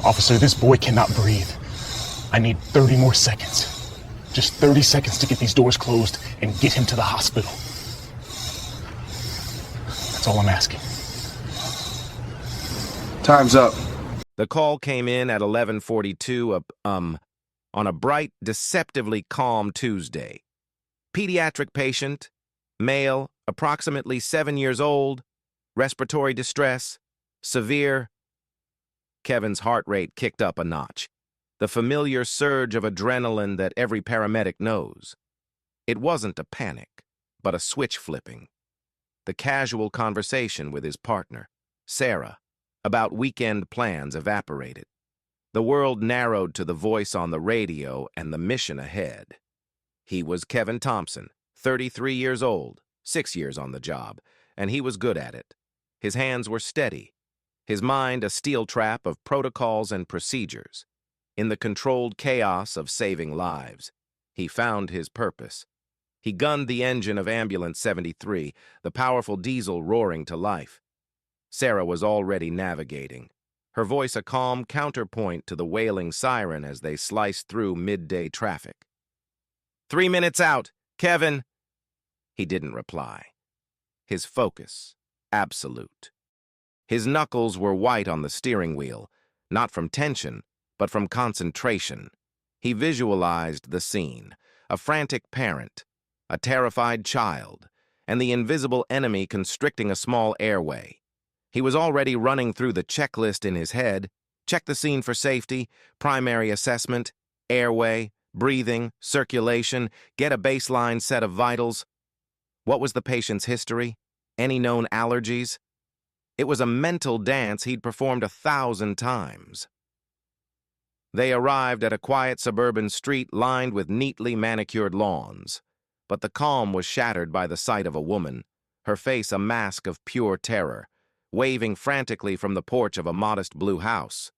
Officer, this boy cannot breathe. I need 30 more seconds. Just 30 seconds to get these doors closed and get him to the hospital. That's all I'm asking. Time's up. The call came in at 11:42 on a bright, deceptively calm Tuesday. Pediatric patient, male, approximately 7 years old, respiratory distress, severe. Kevin's heart rate kicked up a notch, the familiar surge of adrenaline that every paramedic knows. It wasn't a panic, but a switch flipping. The casual conversation with his partner, Sarah, about weekend plans evaporated. The world narrowed to the voice on the radio and the mission ahead. He was Kevin Thompson, 33 years old, 6 years on the job, and he was good at it. His hands were steady, his mind a steel trap of protocols and procedures. In the controlled chaos of saving lives, he found his purpose. He gunned the engine of Ambulance 73, the powerful diesel roaring to life. Sarah was already navigating, her voice a calm counterpoint to the wailing siren as they sliced through midday traffic. 3 minutes out, Kevin! He didn't reply. His focus, absolute. His knuckles were white on the steering wheel, not from tension, but from concentration. He visualized the scene, a frantic parent, a terrified child, and the invisible enemy constricting a small airway. He was already running through the checklist in his head. Check the scene for safety, primary assessment, airway, breathing, circulation, get a baseline set of vitals. What was the patient's history? Any known allergies? It was a mental dance he'd performed 1,000 times. They arrived at a quiet suburban street lined with neatly manicured lawns. But the calm was shattered by the sight of a woman, her face a mask of pure terror, waving frantically from the porch of a modest blue house.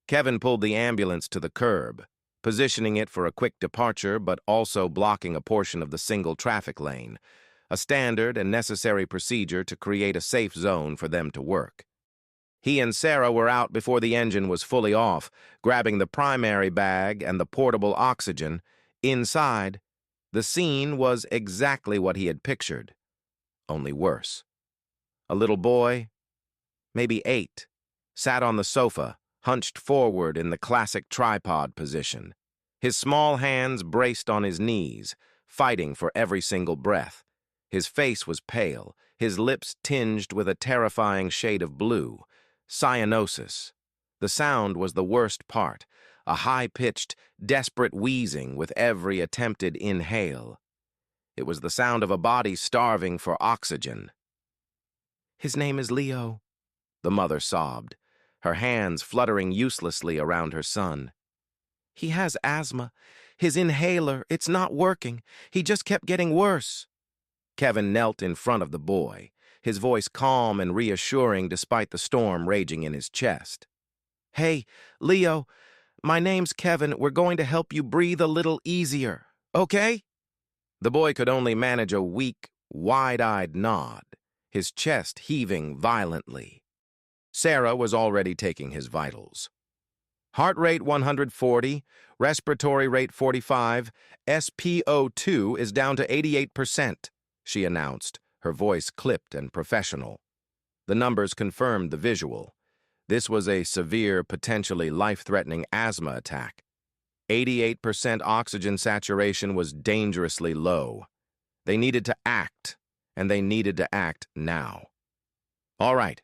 Kevin pulled the ambulance to the curb, positioning it for a quick departure but also blocking a portion of the single traffic lane, a standard and necessary procedure to create a safe zone for them to work. He and Sarah were out before the engine was fully off, grabbing the primary bag and the portable oxygen. Inside, the scene was exactly what he had pictured, only worse. A little boy, maybe 8, sat on the sofa, hunched forward in the classic tripod position, his small hands braced on his knees, fighting for every single breath. His face was pale, his lips tinged with a terrifying shade of blue, cyanosis. The sound was the worst part, a high-pitched, desperate wheezing with every attempted inhale. It was the sound of a body starving for oxygen. "His name is Leo," the mother sobbed, her hands fluttering uselessly around her son. "He has asthma. His inhaler, it's not working. He just kept getting worse." Kevin knelt in front of the boy, his voice calm and reassuring despite the storm raging in his chest. "Hey, Leo, my name's Kevin. We're going to help you breathe a little easier, okay?" The boy could only manage a weak, wide-eyed nod, his chest heaving violently. Sarah was already taking his vitals. Heart rate 140, respiratory rate 45, SpO2 is down to 88%, she announced, her voice clipped and professional. The numbers confirmed the visual. This was a severe, potentially life-threatening asthma attack. 88% oxygen saturation was dangerously low. They needed to act, and they needed to act now. "All right,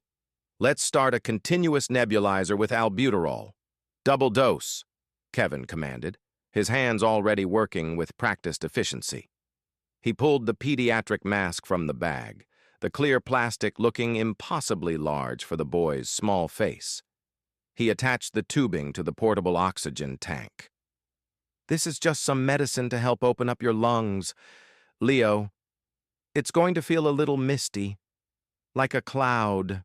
let's start a continuous nebulizer with albuterol. Double dose," Kevin commanded, his hands already working with practiced efficiency. He pulled the pediatric mask from the bag, the clear plastic looking impossibly large for the boy's small face. He attached the tubing to the portable oxygen tank. "This is just some medicine to help open up your lungs. Leo, it's going to feel a little misty, like a cloud."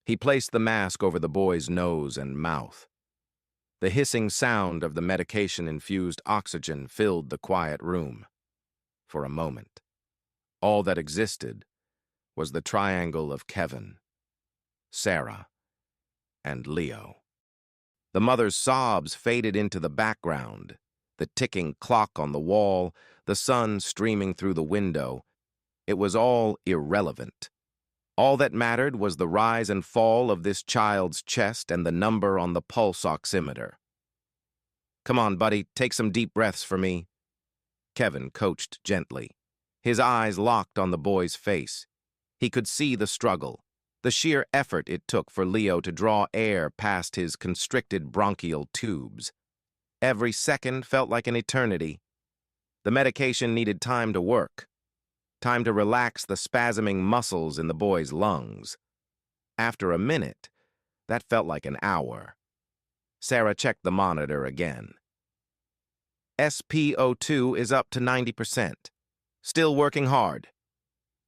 He placed the mask over the boy's nose and mouth. The hissing sound of the medication-infused oxygen filled the quiet room. For a moment, all that existed was the triangle of Kevin, Sarah, and Leo. The mother's sobs faded into the background, the ticking clock on the wall, the sun streaming through the window. It was all irrelevant. All that mattered was the rise and fall of this child's chest and the number on the pulse oximeter. "Come on, buddy, take some deep breaths for me," Kevin coached gently. His eyes locked on the boy's face. He could see the struggle, the sheer effort it took for Leo to draw air past his constricted bronchial tubes. Every second felt like an eternity. The medication needed time to work, time to relax the spasming muscles in the boy's lungs. After a minute, that felt like an hour. Sarah checked the monitor again. SpO2 is up to 90%. Still working hard.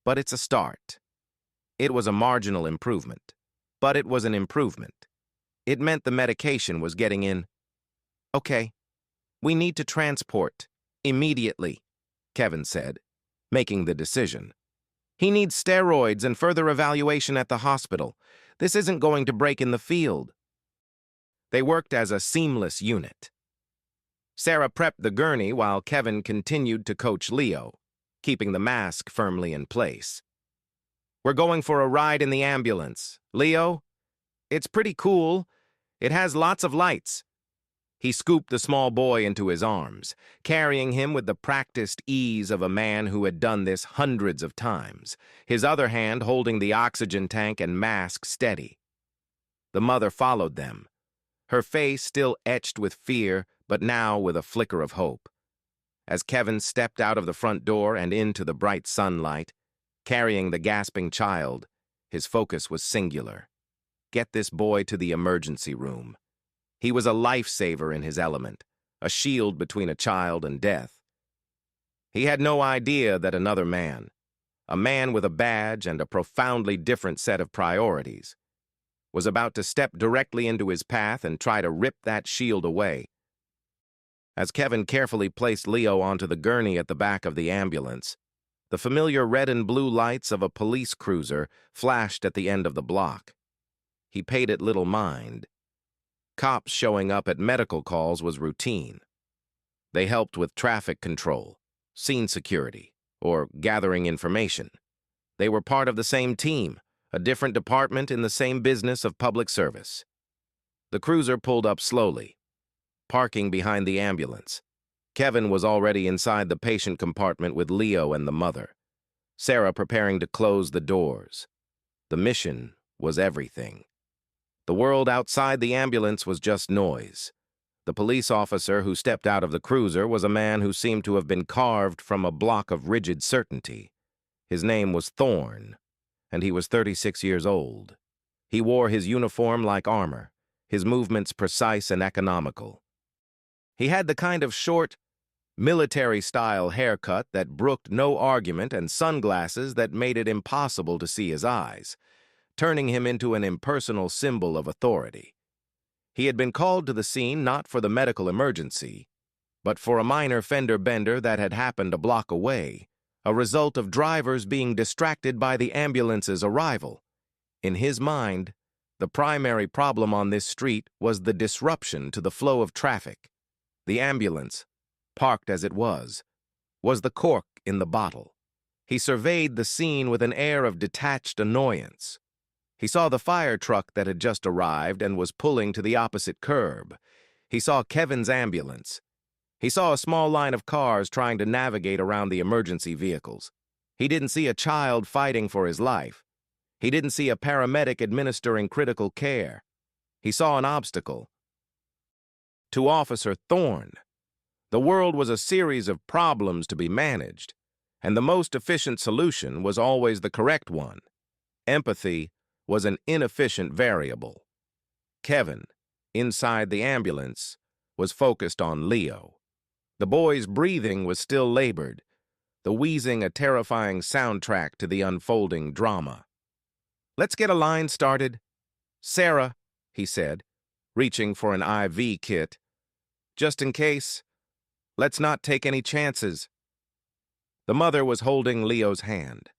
But it's a start. It was a marginal improvement, but it was an improvement. It meant the medication was getting in. "Okay, we need to transport immediately," Kevin said, making the decision. "He needs steroids and further evaluation at the hospital. This isn't going to break in the field." They worked as a seamless unit. Sarah prepped the gurney while Kevin continued to coach Leo, keeping the mask firmly in place. "We're going for a ride in the ambulance. Leo, it's pretty cool. It has lots of lights." He scooped the small boy into his arms, carrying him with the practiced ease of a man who had done this hundreds of times, his other hand holding the oxygen tank and mask steady. The mother followed them, her face still etched with fear, but now with a flicker of hope. As Kevin stepped out of the front door and into the bright sunlight, carrying the gasping child, his focus was singular. Get this boy to the emergency room. He was a lifesaver in his element, a shield between a child and death. He had no idea that another man, a man with a badge and a profoundly different set of priorities, was about to step directly into his path and try to rip that shield away. As Kevin carefully placed Leo onto the gurney at the back of the ambulance, the familiar red and blue lights of a police cruiser flashed at the end of the block. He paid it little mind. Cops showing up at medical calls was routine. They helped with traffic control, scene security, or gathering information. They were part of the same team, a different department in the same business of public service. The cruiser pulled up slowly, parking behind the ambulance. Kevin was already inside the patient compartment with Leo and the mother, Sarah preparing to close the doors. The mission was everything. The world outside the ambulance was just noise. The police officer who stepped out of the cruiser was a man who seemed to have been carved from a block of rigid certainty. His name was Thorne, and he was 36 years old. He wore his uniform like armor, his movements precise and economical. He had the kind of short, military-style haircut that brooked no argument and sunglasses that made it impossible to see his eyes, turning him into an impersonal symbol of authority. He had been called to the scene not for the medical emergency, but for a minor fender bender that had happened a block away, a result of drivers being distracted by the ambulance's arrival. In his mind, the primary problem on this street was the disruption to the flow of traffic. The ambulance, parked as it was the cork in the bottle. He surveyed the scene with an air of detached annoyance. He saw the fire truck that had just arrived and was pulling to the opposite curb. He saw Kevin's ambulance. He saw a small line of cars trying to navigate around the emergency vehicles. He didn't see a child fighting for his life. He didn't see a paramedic administering critical care. He saw an obstacle. To Officer Thorne, the world was a series of problems to be managed, and the most efficient solution was always the correct one. Empathy was an inefficient variable. Kevin, inside the ambulance, was focused on Leo. The boy's breathing was still labored, the wheezing a terrifying soundtrack to the unfolding drama. "Let's get a line started. Sarah," he said, reaching for an IV kit. "Just in case, let's not take any chances." The mother was holding Leo's hand,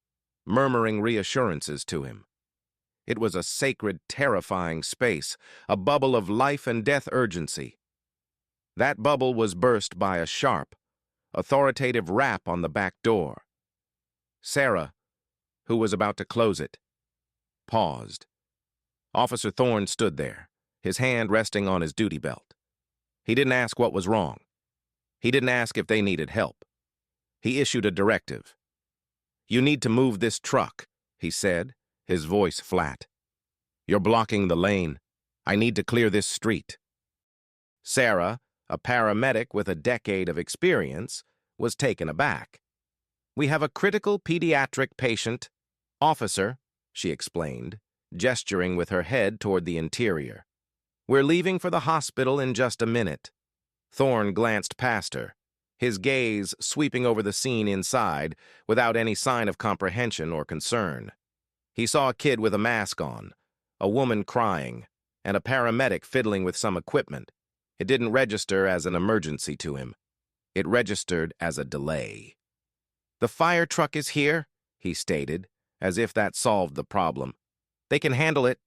murmuring reassurances to him. It was a sacred, terrifying space, a bubble of life and death urgency. That bubble was burst by a sharp, authoritative rap on the back door. Sarah, who was about to close it, paused. Officer Thorne stood there, his hand resting on his duty belt. He didn't ask what was wrong. He didn't ask if they needed help. He issued a directive. "You need to move this truck," he said, his voice flat. "You're blocking the lane. I need to clear this street." Sarah, a paramedic with a decade of experience, was taken aback. "We have a critical pediatric patient. Officer," she explained, gesturing with her head toward the interior. "We're leaving for the hospital in just a minute." Thorne glanced past her, his gaze sweeping over the scene inside without any sign of comprehension or concern. He saw a kid with a mask on, a woman crying, and a paramedic fiddling with some equipment. It didn't register as an emergency to him. It registered as a delay. "The fire truck is here," he stated, as if that solved the problem. "They can handle it.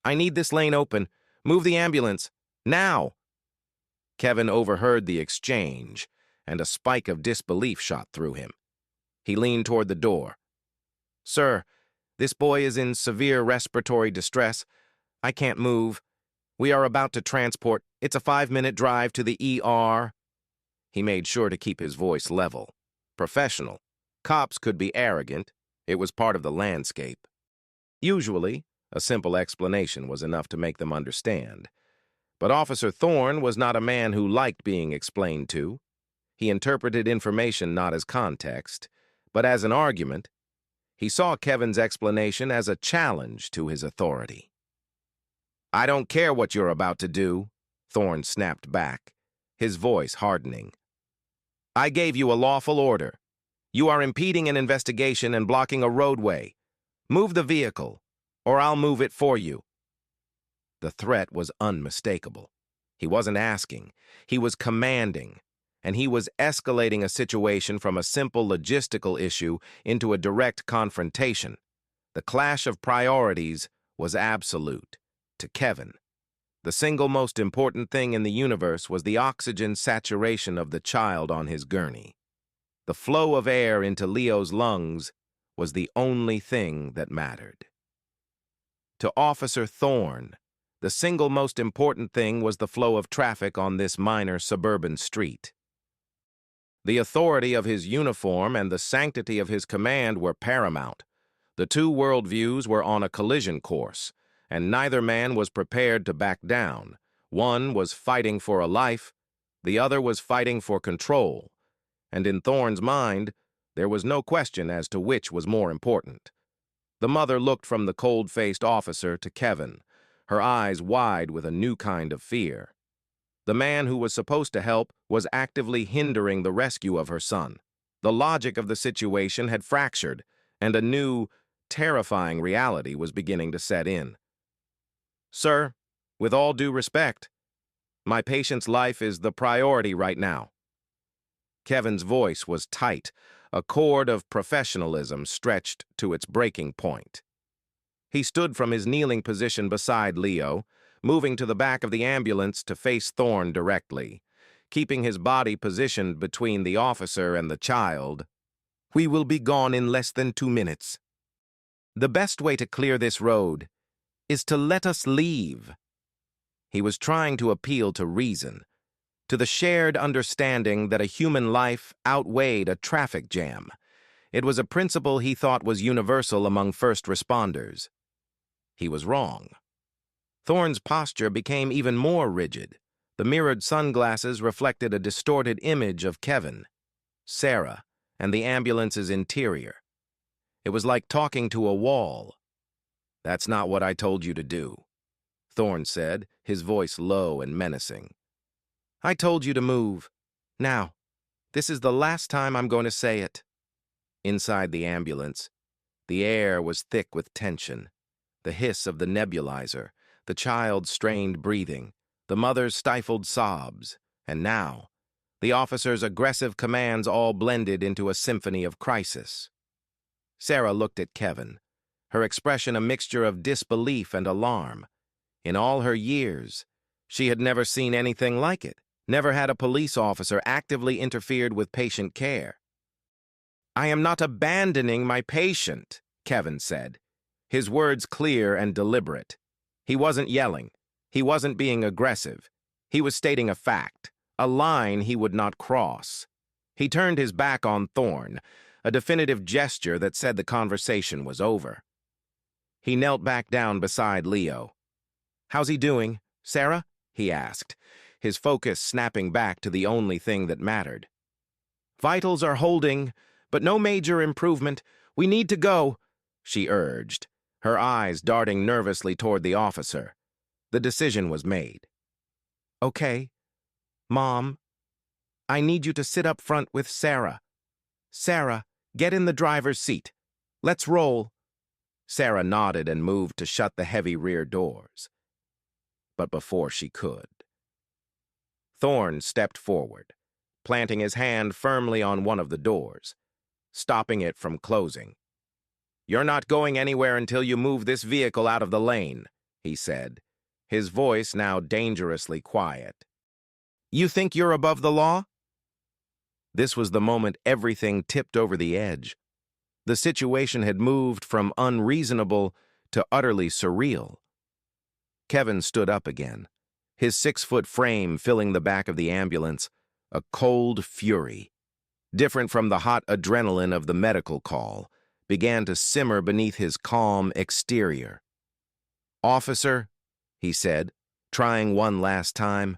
I need this lane open. Move the ambulance. Now!" Kevin overheard the exchange, and a spike of disbelief shot through him. He leaned toward the door. "Sir, this boy is in severe respiratory distress. I can't move. We are about to transport. It's a 5-minute drive to the ER." He made sure to keep his voice level, professional. Cops could be arrogant. It was part of the landscape. Usually, a simple explanation was enough to make them understand. But Officer Thorne was not a man who liked being explained to. He interpreted information not as context, but as an argument. He saw Kevin's explanation as a challenge to his authority. "I don't care what you're about to do," Thorne snapped back, his voice hardening. "I gave you a lawful order. You are impeding an investigation and blocking a roadway. Move the vehicle, or I'll move it for you." The threat was unmistakable. He wasn't asking, he was commanding, and he was escalating a situation from a simple logistical issue into a direct confrontation. The clash of priorities was absolute. To Kevin, the single most important thing in the universe was the oxygen saturation of the child on his gurney. The flow of air into Leo's lungs was the only thing that mattered. To Officer Thorne, the single most important thing was the flow of traffic on this minor suburban street. The authority of his uniform and the sanctity of his command were paramount. The two worldviews were on a collision course, and neither man was prepared to back down. One was fighting for a life, the other was fighting for control. And in Thorne's mind, there was no question as to which was more important. The mother looked from the cold-faced officer to Kevin, her eyes wide with a new kind of fear. The man who was supposed to help was actively hindering the rescue of her son. The logic of the situation had fractured, and a new, terrifying reality was beginning to set in. "Sir, with all due respect, my patient's life is the priority right now." Kevin's voice was tight, a cord of professionalism stretched to its breaking point. He stood from his kneeling position beside Leo, moving to the back of the ambulance to face Thorne directly, keeping his body positioned between the officer and the child. "We will be gone in less than 2 minutes. The best way to clear this road is to let us leave." He was trying to appeal to reason, to the shared understanding that a human life outweighed a traffic jam. It was a principle he thought was universal among first responders. He was wrong. Thorne's posture became even more rigid. The mirrored sunglasses reflected a distorted image of Kevin, Sarah, and the ambulance's interior. It was like talking to a wall. "That's not what I told you to do," Thorne said, his voice low and menacing. "I told you to move. Now, this is the last time I'm going to say it." Inside the ambulance, the air was thick with tension. The hiss of the nebulizer, the child's strained breathing, the mother's stifled sobs, and now, the officer's aggressive commands all blended into a symphony of crisis. Sarah looked at Kevin, her expression a mixture of disbelief and alarm. In all her years, she had never seen anything like it, never had a police officer actively interfered with patient care. "I am not abandoning my patient," Kevin said, his words clear and deliberate. He wasn't yelling. He wasn't being aggressive. He was stating a fact, a line he would not cross. He turned his back on Thorne, a definitive gesture that said the conversation was over. He knelt back down beside Leo. "How's he doing, Sarah?" he asked, his focus snapping back to the only thing that mattered. "Vitals are holding, but no major improvement. We need to go," she urged, her eyes darting nervously toward the officer. The decision was made. "Okay, Mom, I need you to sit up front with Sarah. Sarah, get in the driver's seat. Let's roll." Sarah nodded and moved to shut the heavy rear doors. But before she could, Thorne stepped forward, planting his hand firmly on one of the doors, stopping it from closing. "You're not going anywhere until you move this vehicle out of the lane," he said, his voice now dangerously quiet. "You think you're above the law?" This was the moment everything tipped over the edge. The situation had moved from unreasonable to utterly surreal. Kevin stood up again, his 6-foot frame filling the back of the ambulance, a cold fury, different from the hot adrenaline of the medical call, began to simmer beneath his calm exterior. "Officer," he said, trying one last time,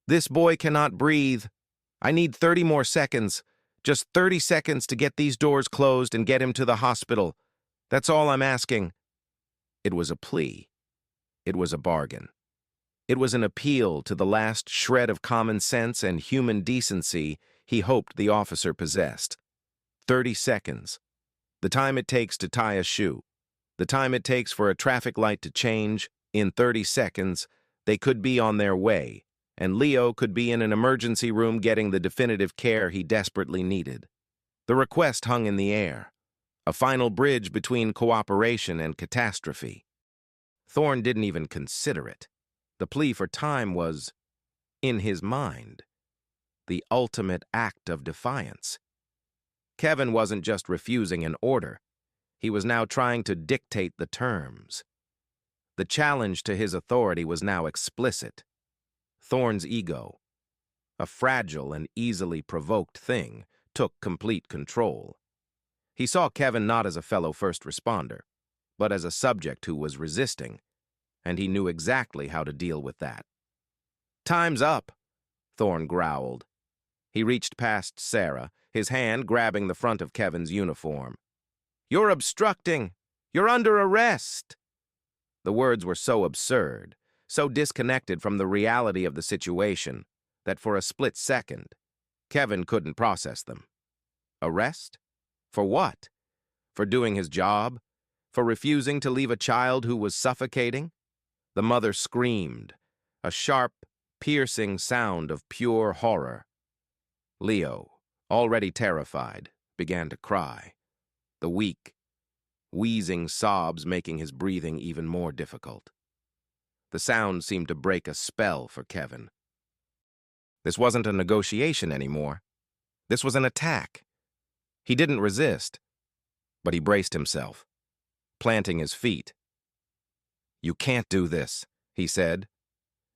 "this boy cannot breathe. I need 30 more seconds, just 30 seconds to get these doors closed and get him to the hospital. That's all I'm asking." It was a plea. It was a bargain. It was an appeal to the last shred of common sense and human decency he hoped the officer possessed. 30 seconds. The time it takes to tie a shoe. The time it takes for a traffic light to change. In 30 seconds, they could be on their way, and Leo could be in an emergency room getting the definitive care he desperately needed. The request hung in the air, a final bridge between cooperation and catastrophe. Thorne didn't even consider it. The plea for time was, in his mind, the ultimate act of defiance. Kevin wasn't just refusing an order. He was now trying to dictate the terms. The challenge to his authority was now explicit. Thorne's ego, a fragile and easily provoked thing, took complete control. He saw Kevin not as a fellow first responder, but as a subject who was resisting, and he knew exactly how to deal with that. "Time's up," Thorne growled. He reached past Sarah, his hand grabbing the front of Kevin's uniform. "You're obstructing! You're under arrest!" The words were so absurd, so disconnected from the reality of the situation, that for a split second, Kevin couldn't process them. Arrest? For what? For doing his job? For refusing to leave a child who was suffocating? The mother screamed, a sharp, piercing sound of pure horror. Leo, already terrified, began to cry, the weak, wheezing sobs making his breathing even more difficult. The sound seemed to break a spell for Kevin. This wasn't a negotiation anymore. This was an attack. He didn't resist, but he braced himself, planting his feet. "You can't do this," he said,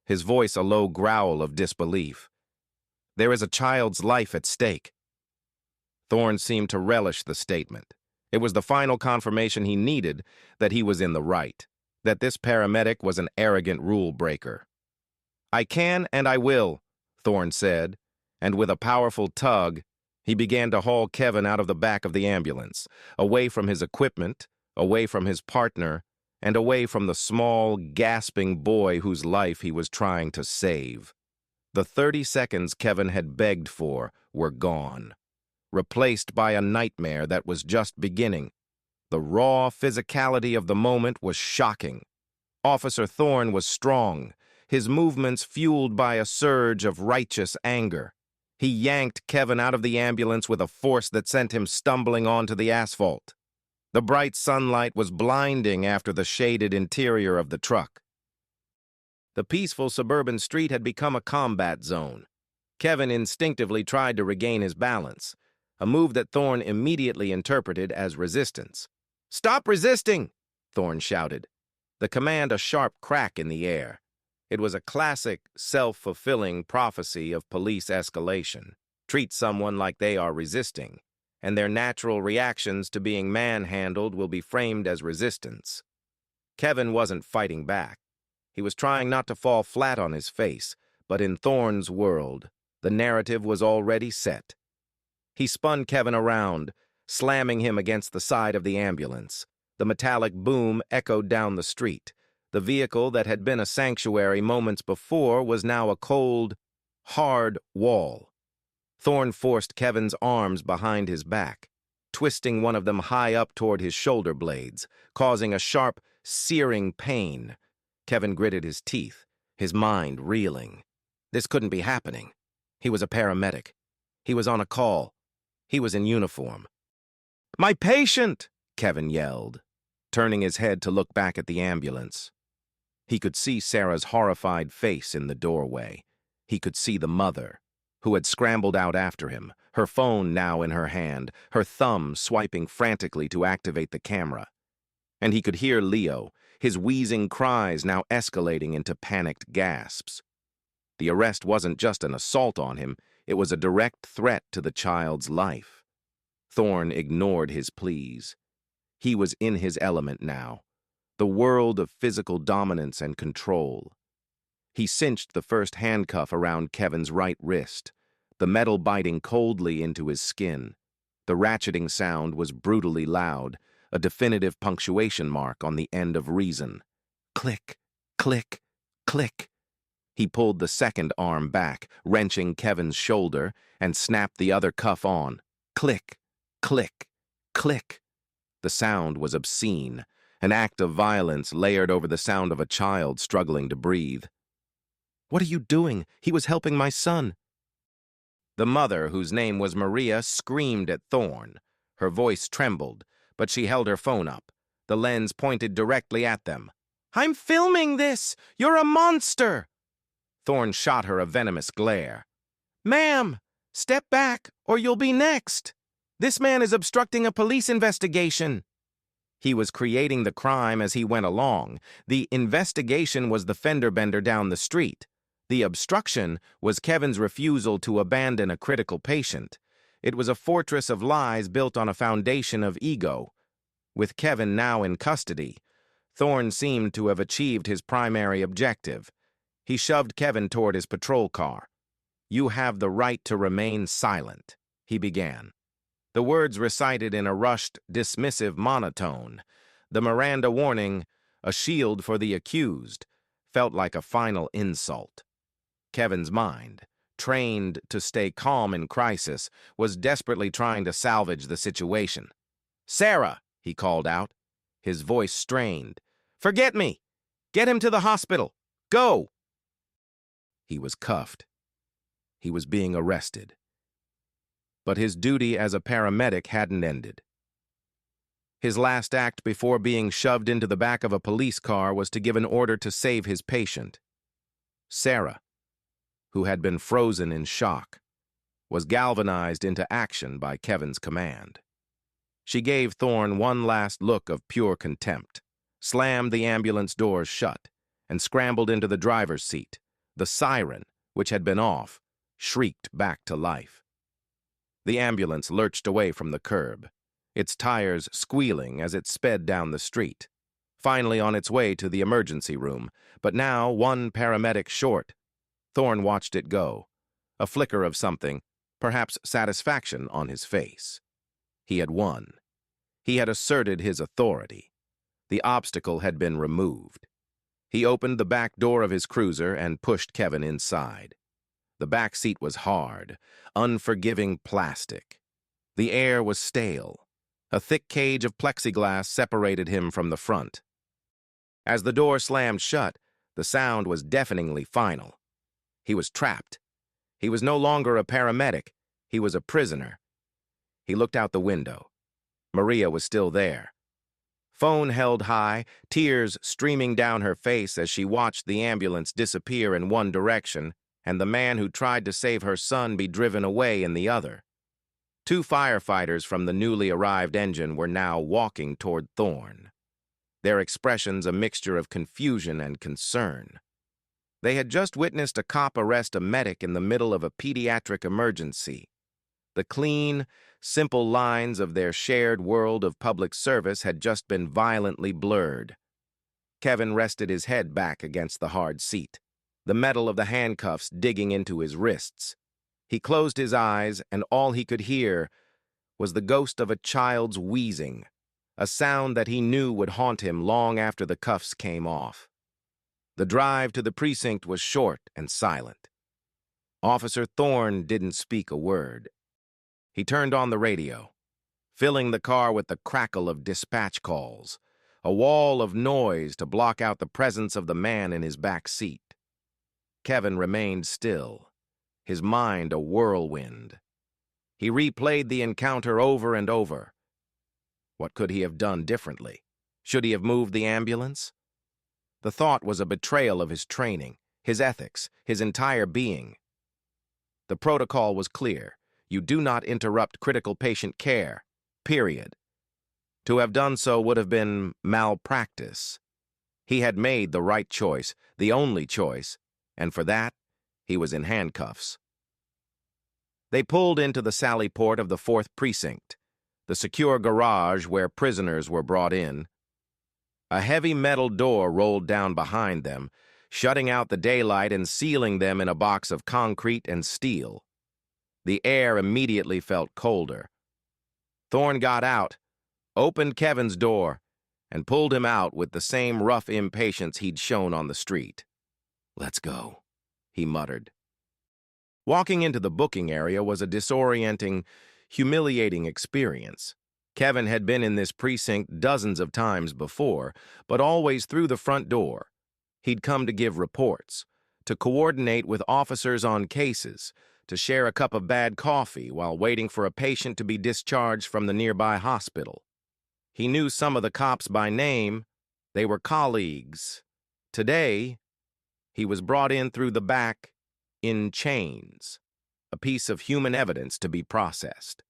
his voice a low growl of disbelief. "There is a child's life at stake." Thorne seemed to relish the statement. It was the final confirmation he needed that he was in the right, that this paramedic was an arrogant rule breaker. "I can and I will," Thorne said, and with a powerful tug, he began to haul Kevin out of the back of the ambulance, away from his equipment, away from his partner, and away from the small, gasping boy whose life he was trying to save. The 30 seconds Kevin had begged for were gone, replaced by a nightmare that was just beginning. The raw physicality of the moment was shocking. Officer Thorne was strong, his movements fueled by a surge of righteous anger. He yanked Kevin out of the ambulance with a force that sent him stumbling onto the asphalt. The bright sunlight was blinding after the shaded interior of the truck. The peaceful suburban street had become a combat zone. Kevin instinctively tried to regain his balance, a move that Thorne immediately interpreted as resistance. "Stop resisting!" Thorne shouted, the command a sharp crack in the air. It was a classic, self-fulfilling prophecy of police escalation. Treat someone like they are resisting, and their natural reactions to being manhandled will be framed as resistance. Kevin wasn't fighting back. He was trying not to fall flat on his face, but in Thorne's world, the narrative was already set. He spun Kevin around, slamming him against the side of the ambulance. The metallic boom echoed down the street. The vehicle that had been a sanctuary moments before was now a cold, hard wall. Thorne forced Kevin's arms behind his back, twisting one of them high up toward his shoulder blades, causing a sharp, searing pain. Kevin gritted his teeth, his mind reeling. This couldn't be happening. He was a paramedic. He was on a call. He was in uniform. "My patient!" Kevin yelled, turning his head to look back at the ambulance. He could see Sarah's horrified face in the doorway. He could see the mother, who had scrambled out after him, her phone now in her hand, her thumb swiping frantically to activate the camera. And he could hear Leo, his wheezing cries now escalating into panicked gasps. The arrest wasn't just an assault on him, it was a direct threat to the child's life. Thorne ignored his pleas. He was in his element now, the world of physical dominance and control. He cinched the first handcuff around Kevin's right wrist, the metal biting coldly into his skin. The ratcheting sound was brutally loud, a definitive punctuation mark on the end of reason. Click, click, click. He pulled the second arm back, wrenching Kevin's shoulder, and snapped the other cuff on. Click, click, click. The sound was obscene, an act of violence layered over the sound of a child struggling to breathe. "What are you doing? He was helping my son." The mother, whose name was Maria, screamed at Thorne. Her voice trembled, but she held her phone up, the lens pointed directly at them. "I'm filming this! You're a monster!" Thorne shot her a venomous glare. "Ma'am, step back or you'll be next. This man is obstructing a police investigation." He was creating the crime as he went along. The investigation was the fender bender down the street. The obstruction was Kevin's refusal to abandon a critical patient. It was a fortress of lies built on a foundation of ego. With Kevin now in custody, Thorne seemed to have achieved his primary objective. He shoved Kevin toward his patrol car. "You have the right to remain silent," he began. The words recited in a rushed, dismissive monotone. The Miranda warning, a shield for the accused, felt like a final insult. Kevin's mind, trained to stay calm in crisis, was desperately trying to salvage the situation. "Sarah," he called out, his voice strained. "Forget me! Get him to the hospital! Go!" He was cuffed. He was being arrested. But his duty as a paramedic hadn't ended. His last act before being shoved into the back of a police car was to give an order to save his patient. Sarah, who had been frozen in shock, was galvanized into action by Kevin's command. She gave Thorne one last look of pure contempt, slammed the ambulance doors shut, and scrambled into the driver's seat. The siren, which had been off, shrieked back to life. The ambulance lurched away from the curb, its tires squealing as it sped down the street, finally on its way to the emergency room, but now one paramedic short. Thorne watched it go, a flicker of something, perhaps satisfaction on his face. He had won. He had asserted his authority. The obstacle had been removed. He opened the back door of his cruiser and pushed Kevin inside. The back seat was hard, unforgiving plastic. The air was stale. A thick cage of plexiglass separated him from the front. As the door slammed shut, the sound was deafeningly final. He was trapped. He was no longer a paramedic. He was a prisoner. He looked out the window. Maria was still there, phone held high, tears streaming down her face as she watched the ambulance disappear in one direction and the man who tried to save her son be driven away in the other. Two firefighters from the newly arrived engine were now walking toward Thorne, their expressions a mixture of confusion and concern. They had just witnessed a cop arrest a medic in the middle of a pediatric emergency. The clean, simple lines of their shared world of public service had just been violently blurred. Kevin rested his head back against the hard seat, the metal of the handcuffs digging into his wrists. He closed his eyes, and all he could hear was the ghost of a child's wheezing, a sound that he knew would haunt him long after the cuffs came off. The drive to the precinct was short and silent. Officer Thorne didn't speak a word. He turned on the radio, filling the car with the crackle of dispatch calls, a wall of noise to block out the presence of the man in his back seat. Kevin remained still, his mind a whirlwind. He replayed the encounter over and over. What could he have done differently? Should he have moved the ambulance? The thought was a betrayal of his training, his ethics, his entire being. The protocol was clear. You do not interrupt critical patient care, period. To have done so would have been malpractice. He had made the right choice, the only choice, and for that, he was in handcuffs. They pulled into the sally port of the 4th Precinct, the secure garage where prisoners were brought in. A heavy metal door rolled down behind them, shutting out the daylight and sealing them in a box of concrete and steel. The air immediately felt colder. Thorne got out, opened Kevin's door, and pulled him out with the same rough impatience he'd shown on the street. "Let's go," he muttered. Walking into the booking area was a disorienting, humiliating experience. Kevin had been in this precinct dozens of times before, but always through the front door. He'd come to give reports, to coordinate with officers on cases, to share a cup of bad coffee while waiting for a patient to be discharged from the nearby hospital. He knew some of the cops by name. They were colleagues. Today, he was brought in through the back in chains, a piece of human evidence to be processed.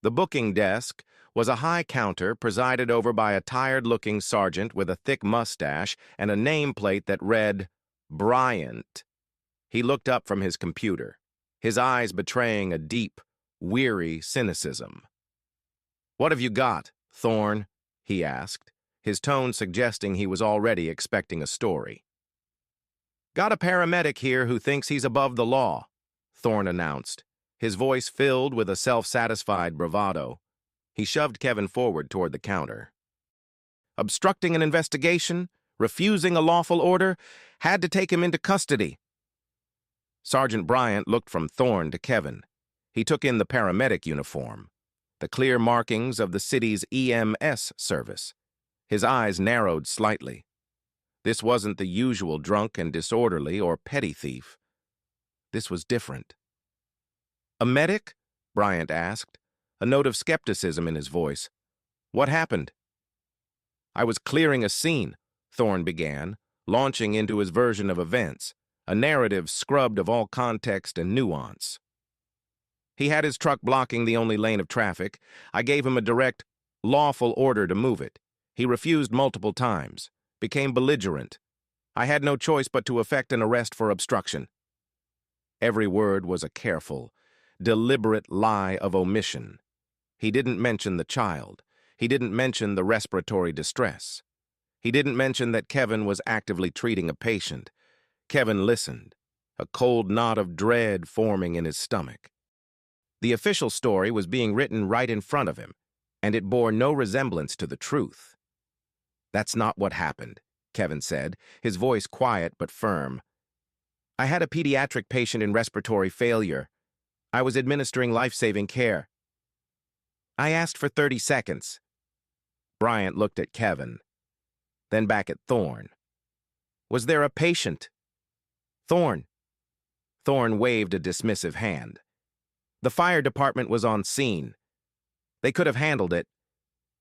The booking desk was a high counter presided over by a tired-looking sergeant with a thick mustache and a nameplate that read, Bryant. He looked up from his computer, his eyes betraying a deep, weary cynicism. "What have you got, Thorne?" he asked, his tone suggesting he was already expecting a story. "Got a paramedic here who thinks he's above the law," Thorne announced, his voice filled with a self-satisfied bravado. He shoved Kevin forward toward the counter. "Obstructing an investigation, refusing a lawful order, had to take him into custody." Sergeant Bryant looked from Thorne to Kevin. He took in the paramedic uniform, the clear markings of the city's EMS service. His eyes narrowed slightly. This wasn't the usual drunk and disorderly or petty thief. This was different. "A medic?" Bryant asked, a note of skepticism in his voice. "What happened?" "I was clearing a scene," Thorne began, launching into his version of events, a narrative scrubbed of all context and nuance. "He had his truck blocking the only lane of traffic. I gave him a direct, lawful order to move it. He refused multiple times, became belligerent. I had no choice but to effect an arrest for obstruction." Every word was a careful, deliberate lie of omission. He didn't mention the child. He didn't mention the respiratory distress. He didn't mention that Kevin was actively treating a patient. Kevin listened, a cold knot of dread forming in his stomach. The official story was being written right in front of him, and it bore no resemblance to the truth. "That's not what happened," Kevin said, his voice quiet but firm. "I had a pediatric patient in respiratory failure. I was administering life-saving care. I asked for 30 seconds. Bryant looked at Kevin, then back at Thorne. "Was there a patient?" "Thorne." Thorne waved a dismissive hand. "The fire department was on scene. They could have handled it.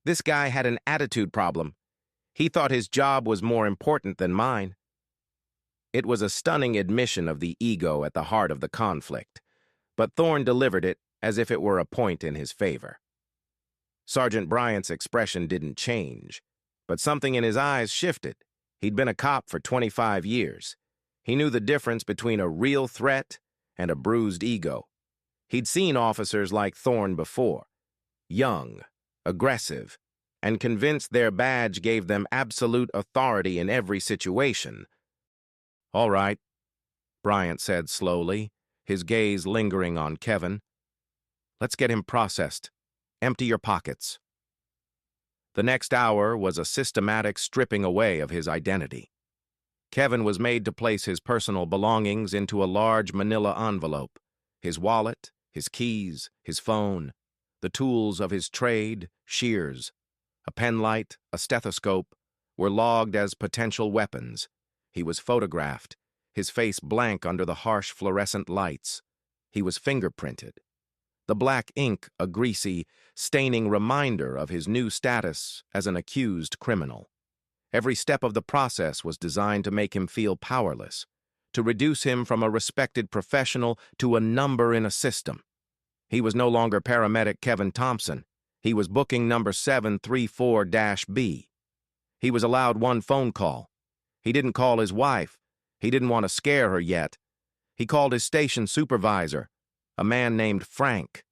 This guy had an attitude problem. He thought his job was more important than mine. It was a stunning admission of the ego at the heart of the conflict, but Thorne delivered it as if it were a point in his favor. Sergeant Bryant's expression didn't change, but something in his eyes shifted. He'd been a cop for 25 years. He knew the difference between a real threat and a bruised ego. He'd seen officers like Thorne before, young, aggressive, and convinced their badge gave them absolute authority in every situation. "All right," Bryant said slowly, his gaze lingering on Kevin. "Let's get him processed. Empty your pockets." The next hour was a systematic stripping away of his identity. Kevin was made to place his personal belongings into a large manila envelope. His wallet, his keys, his phone, the tools of his trade, shears, a penlight, a stethoscope, were logged as potential weapons. He was photographed, his face blank under the harsh fluorescent lights. He was fingerprinted. The black ink a greasy, staining reminder of his new status as an accused criminal. Every step of the process was designed to make him feel powerless, to reduce him from a respected professional to a number in a system. He was no longer paramedic Kevin Thompson. He was booking number 734-B. He was allowed one phone call. He didn't call his wife. He didn't want to scare her yet. He called his station supervisor, a man named Frank.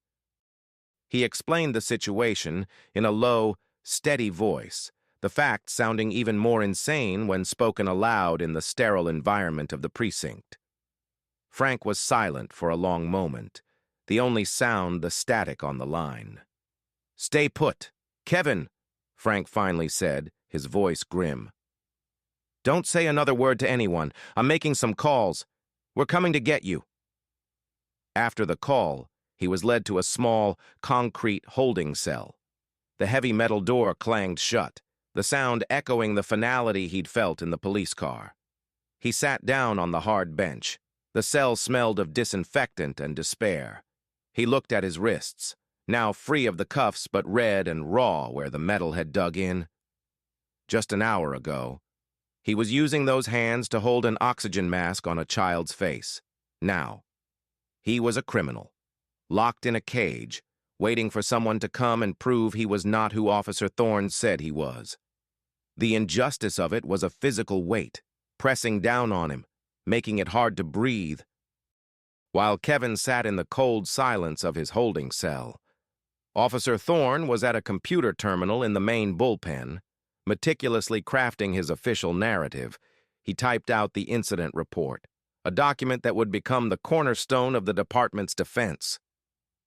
He explained the situation in a low, steady voice, the facts sounding even more insane when spoken aloud in the sterile environment of the precinct. Frank was silent for a long moment, the only sound the static on the line. "Stay put. Kevin," Frank finally said, his voice grim. "Don't say another word to anyone. I'm making some calls. We're coming to get you." After the call, he was led to a small, concrete holding cell. The heavy metal door clanged shut, the sound echoing the finality he'd felt in the police car. He sat down on the hard bench. The cell smelled of disinfectant and despair. He looked at his wrists, now free of the cuffs but red and raw where the metal had dug in. Just an hour ago, he was using those hands to hold an oxygen mask on a child's face. Now, he was a criminal, locked in a cage, waiting for someone to come and prove he was not who Officer Thorne said he was. The injustice of it was a physical weight, pressing down on him, making it hard to breathe. While Kevin sat in the cold silence of his holding cell, Officer Thorne was at a computer terminal in the main bullpen, meticulously crafting his official narrative. He typed out the incident report, a document that would become the cornerstone of the department's defense.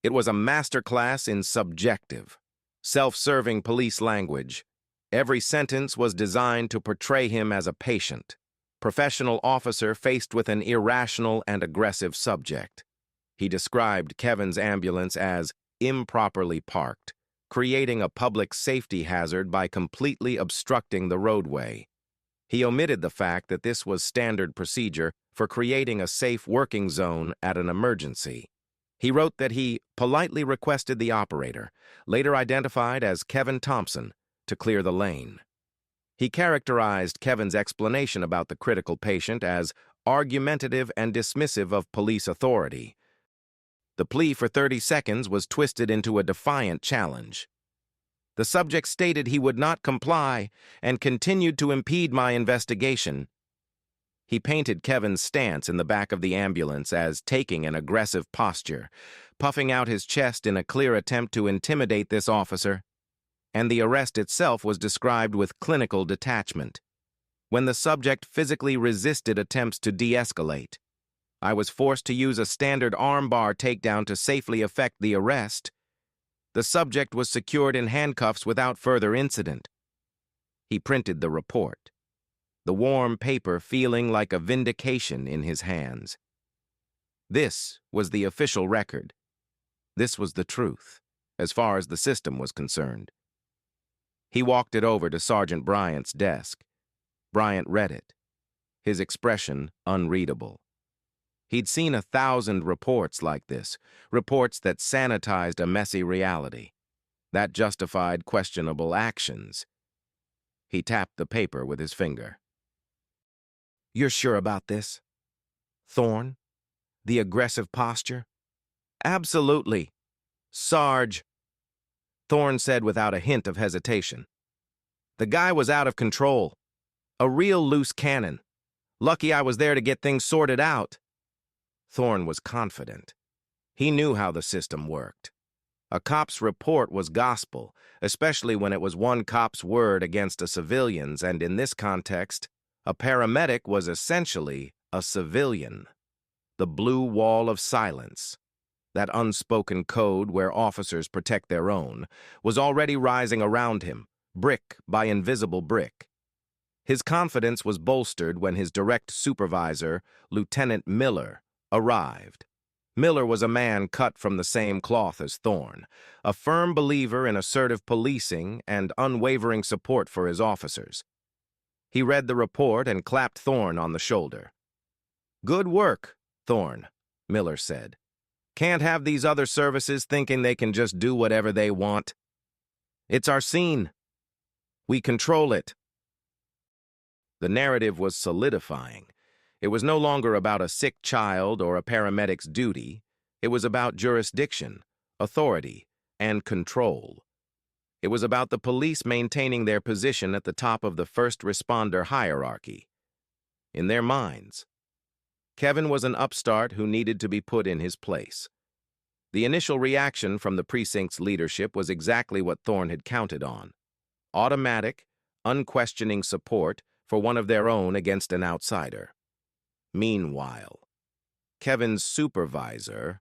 It was a masterclass in subjective, self-serving police language. Every sentence was designed to portray him as a patient, professional officer faced with an irrational and aggressive subject. He described Kevin's ambulance as improperly parked, creating a public safety hazard by completely obstructing the roadway. He omitted the fact that this was standard procedure for creating a safe working zone at an emergency. He wrote that he politely requested the operator, later identified as Kevin Thompson, to clear the lane. He characterized Kevin's explanation about the critical patient as argumentative and dismissive of police authority. The plea for 30 seconds was twisted into a defiant challenge. The subject stated he would not comply and continued to impede my investigation. He painted Kevin's stance in the back of the ambulance as taking an aggressive posture, puffing out his chest in a clear attempt to intimidate this officer, and the arrest itself was described with clinical detachment. When the subject physically resisted attempts to de-escalate, I was forced to use a standard armbar takedown to safely effect the arrest. The subject was secured in handcuffs without further incident. He printed the report, the warm paper feeling like a vindication in his hands. This was the official record. This was the truth, as far as the system was concerned. He walked it over to Sergeant Bryant's desk. Bryant read it, his expression unreadable. He'd seen 1,000 reports like this, reports that sanitized a messy reality, that justified questionable actions. He tapped the paper with his finger. "You're sure about this? Thorne? The aggressive posture?" "Absolutely. Sarge," Thorne said without a hint of hesitation. "The guy was out of control. A real loose cannon. Lucky I was there to get things sorted out." Thorne was confident. He knew how the system worked. A cop's report was gospel, especially when it was one cop's word against a civilian's, and in this context, a paramedic was essentially a civilian. The blue wall of silence, that unspoken code where officers protect their own, was already rising around him, brick by invisible brick. His confidence was bolstered when his direct supervisor, Lieutenant Miller, arrived. Miller was a man cut from the same cloth as Thorne, a firm believer in assertive policing and unwavering support for his officers. He read the report and clapped Thorne on the shoulder. "Good work, Thorne," Miller said. "Can't have these other services thinking they can just do whatever they want. It's our scene. We control it." The narrative was solidifying. It was no longer about a sick child or a paramedic's duty. It was about jurisdiction, authority, and control. It was about the police maintaining their position at the top of the first responder hierarchy. In their minds, Kevin was an upstart who needed to be put in his place. The initial reaction from the precinct's leadership was exactly what Thorne had counted on: automatic, unquestioning support for one of their own against an outsider. Meanwhile, Kevin's supervisor,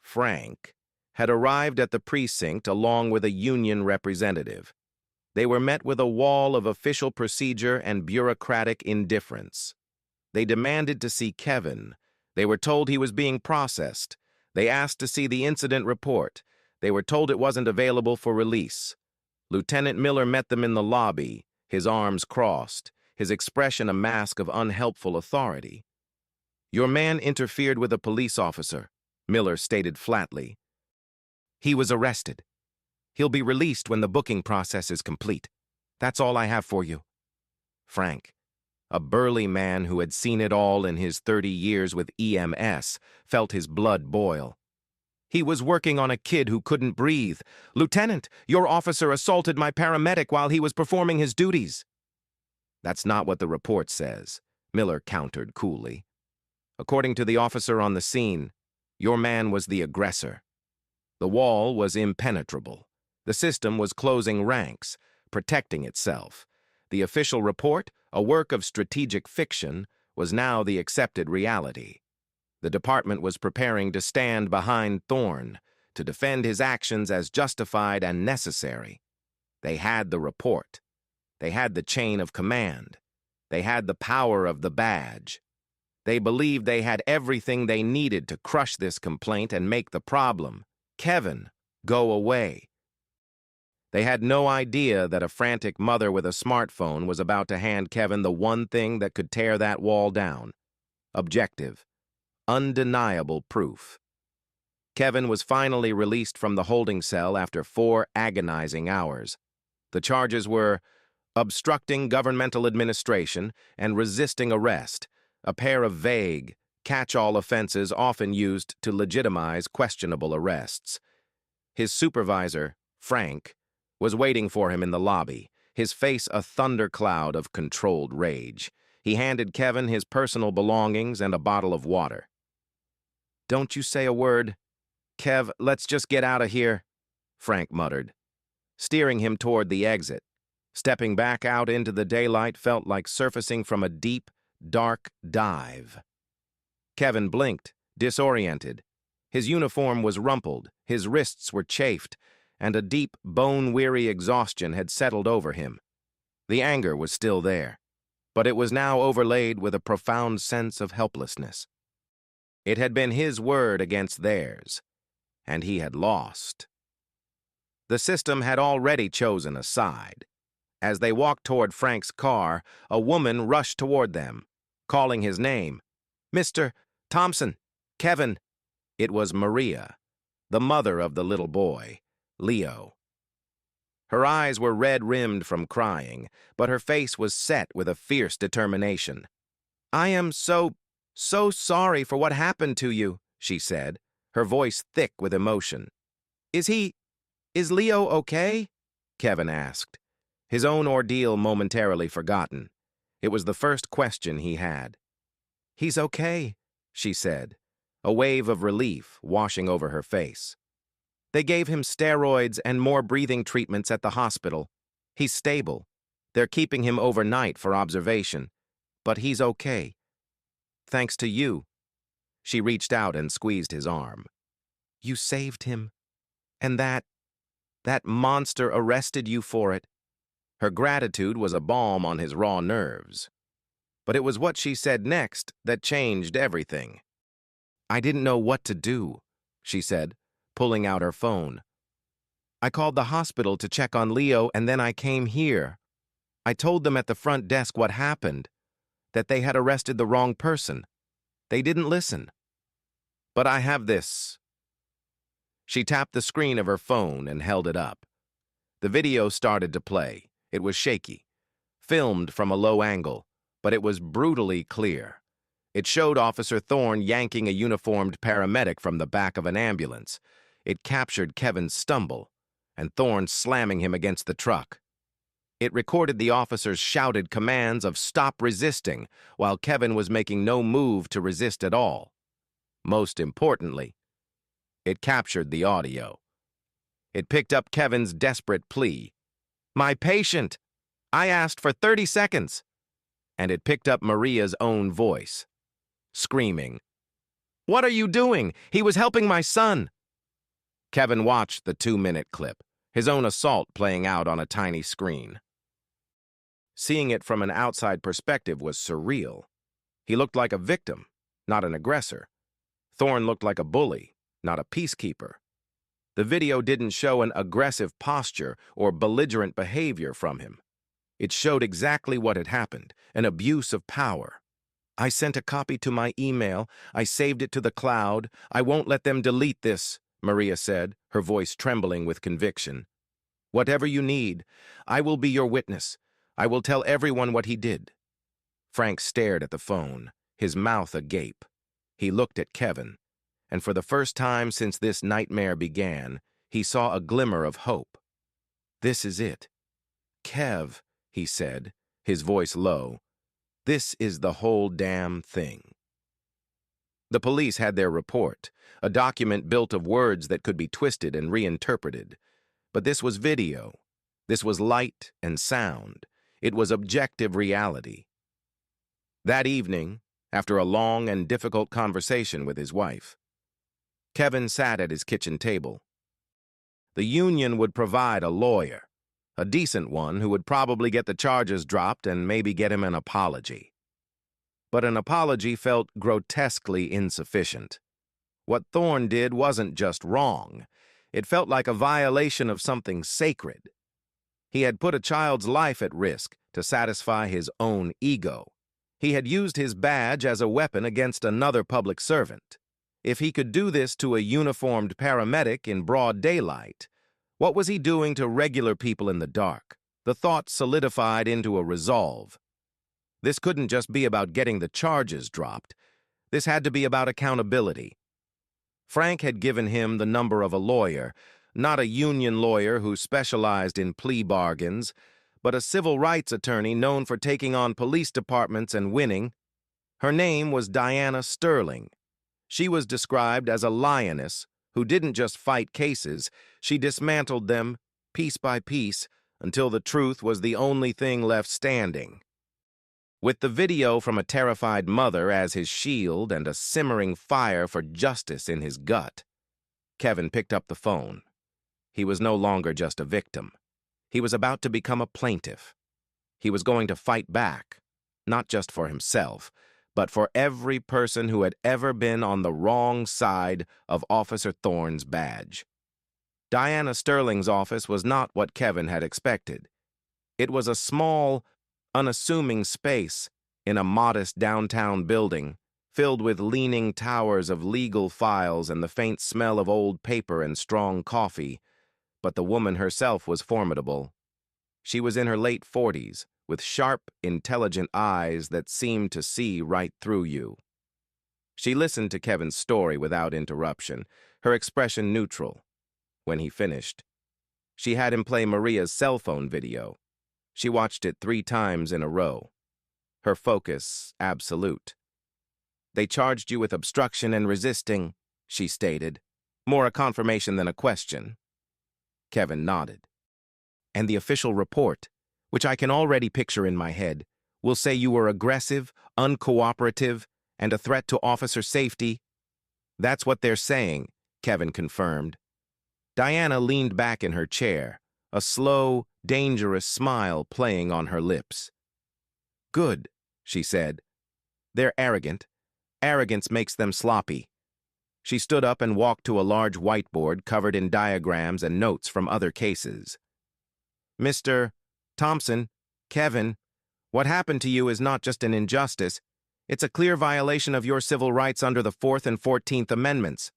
Frank, had arrived at the precinct along with a union representative. They were met with a wall of official procedure and bureaucratic indifference. They demanded to see Kevin. They were told he was being processed. They asked to see the incident report. They were told it wasn't available for release. Lieutenant Miller met them in the lobby, his arms crossed, his expression a mask of unhelpful authority. "Your man interfered with a police officer," Miller stated flatly. "He was arrested. He'll be released when the booking process is complete. That's all I have for you." Frank, a burly man who had seen it all in his 30 years with EMS, felt his blood boil. "He was working on a kid who couldn't breathe. Lieutenant, your officer assaulted my paramedic while he was performing his duties." "That's not what the report says," Miller countered coolly. "According to the officer on the scene, your man was the aggressor. The wall was impenetrable. The system was closing ranks, protecting itself. The official report, a work of strategic fiction, was now the accepted reality. The department was preparing to stand behind Thorne, to defend his actions as justified and necessary. They had the report. They had the chain of command. They had the power of the badge. They believed they had everything they needed to crush this complaint and make the problem, Kevin, go away. They had no idea that a frantic mother with a smartphone was about to hand Kevin the one thing that could tear that wall down: objective, undeniable proof. Kevin was finally released from the holding cell after 4 agonizing hours. The charges were obstructing governmental administration and resisting arrest, a pair of vague, catch-all offenses often used to legitimize questionable arrests. His supervisor, Frank, was waiting for him in the lobby, his face a thundercloud of controlled rage. He handed Kevin his personal belongings and a bottle of water. "Don't you say a word. Kev, let's just get out of here," Frank muttered, steering him toward the exit. Stepping back out into the daylight felt like surfacing from a deep, dark dive. Kevin blinked, disoriented. His uniform was rumpled, his wrists were chafed, and a deep, bone-weary exhaustion had settled over him. The anger was still there, but it was now overlaid with a profound sense of helplessness. It had been his word against theirs, and he had lost. The system had already chosen a side. As they walked toward Frank's car, a woman rushed toward them, calling his name. "Mr. Thompson, Kevin." It was Maria, the mother of the little boy, Leo. Her eyes were red-rimmed from crying, but her face was set with a fierce determination. "I am so sorry for what happened to you," she said, her voice thick with emotion. Is Leo okay?" Kevin asked, his own ordeal momentarily forgotten. It was the first question he had. "He's okay," she said, a wave of relief washing over her face. "They gave him steroids and more breathing treatments at the hospital. He's stable. They're keeping him overnight for observation. But he's okay. Thanks to you." She reached out and squeezed his arm. "You saved him. And that monster arrested you for it." Her gratitude was a balm on his raw nerves. But it was what she said next that changed everything. "I didn't know what to do," she said, pulling out her phone. "I called the hospital to check on Leo, and then I came here. I told them at the front desk what happened, that they had arrested the wrong person. They didn't listen. But I have this." She tapped the screen of her phone and held it up. The video started to play. It was shaky, filmed from a low angle, but it was brutally clear. It showed Officer Thorne yanking a uniformed paramedic from the back of an ambulance. It captured Kevin's stumble, and Thorne slamming him against the truck. It recorded the officer's shouted commands of "stop resisting," while Kevin was making no move to resist at all. Most importantly, it captured the audio. It picked up Kevin's desperate plea. "My patient! I asked for 30 seconds!" And it picked up Maria's own voice, screaming, "What are you doing? He was helping my son!" Kevin watched the 2-minute clip, his own assault playing out on a tiny screen. Seeing it from an outside perspective was surreal. He looked like a victim, not an aggressor. Thorne looked like a bully, not a peacekeeper. The video didn't show an aggressive posture or belligerent behavior from him. It showed exactly what had happened, an abuse of power. "I sent a copy to my email. I saved it to the cloud. I won't let them delete this," Maria said, her voice trembling with conviction. "Whatever you need, I will be your witness. I will tell everyone what he did." Frank stared at the phone, his mouth agape. He looked at Kevin, and for the first time since this nightmare began, he saw a glimmer of hope. "This is it. Kev," he said, his voice low, "this is the whole damn thing." The police had their report, a document built of words that could be twisted and reinterpreted. But this was video. This was light and sound. It was objective reality. That evening, after a long and difficult conversation with his wife, Kevin sat at his kitchen table. The union would provide a lawyer, a decent one who would probably get the charges dropped and maybe get him an apology. But an apology felt grotesquely insufficient. What Thorne did wasn't just wrong. It felt like a violation of something sacred. He had put a child's life at risk to satisfy his own ego. He had used his badge as a weapon against another public servant. If he could do this to a uniformed paramedic in broad daylight, what was he doing to regular people in the dark? The thought solidified into a resolve. This couldn't just be about getting the charges dropped. This had to be about accountability. Frank had given him the number of a lawyer, not a union lawyer who specialized in plea bargains, but a civil rights attorney known for taking on police departments and winning. Her name was Diana Sterling. She was described as a lioness who didn't just fight cases, she dismantled them, piece by piece, until the truth was the only thing left standing. With the video from a terrified mother as his shield and a simmering fire for justice in his gut, Kevin picked up the phone. He was no longer just a victim. He was about to become a plaintiff. He was going to fight back, not just for himself, but for every person who had ever been on the wrong side of Officer Thorne's badge. Diana Sterling's office was not what Kevin had expected. It was a small, unassuming space in a modest downtown building, filled with leaning towers of legal files and the faint smell of old paper and strong coffee. But the woman herself was formidable. She was in her late 40s, with sharp, intelligent eyes that seemed to see right through you. She listened to Kevin's story without interruption, her expression neutral. When he finished, she had him play Maria's cell phone video. She watched it 3 times in a row. Her focus absolute. "They charged you with obstruction and resisting," she stated, more a confirmation than a question. Kevin nodded. "And the official report, which I can already picture in my head, will say you were aggressive, uncooperative, and a threat to officer safety?" "That's what they're saying," Kevin confirmed. Diana leaned back in her chair, a slow, dangerous smile playing on her lips. "Good," she said. "They're arrogant. Arrogance makes them sloppy." She stood up and walked to a large whiteboard covered in diagrams and notes from other cases. "Mr. Thompson, Kevin, what happened to you is not just an injustice. It's a clear violation of your civil rights under the 4th and 14th Amendments.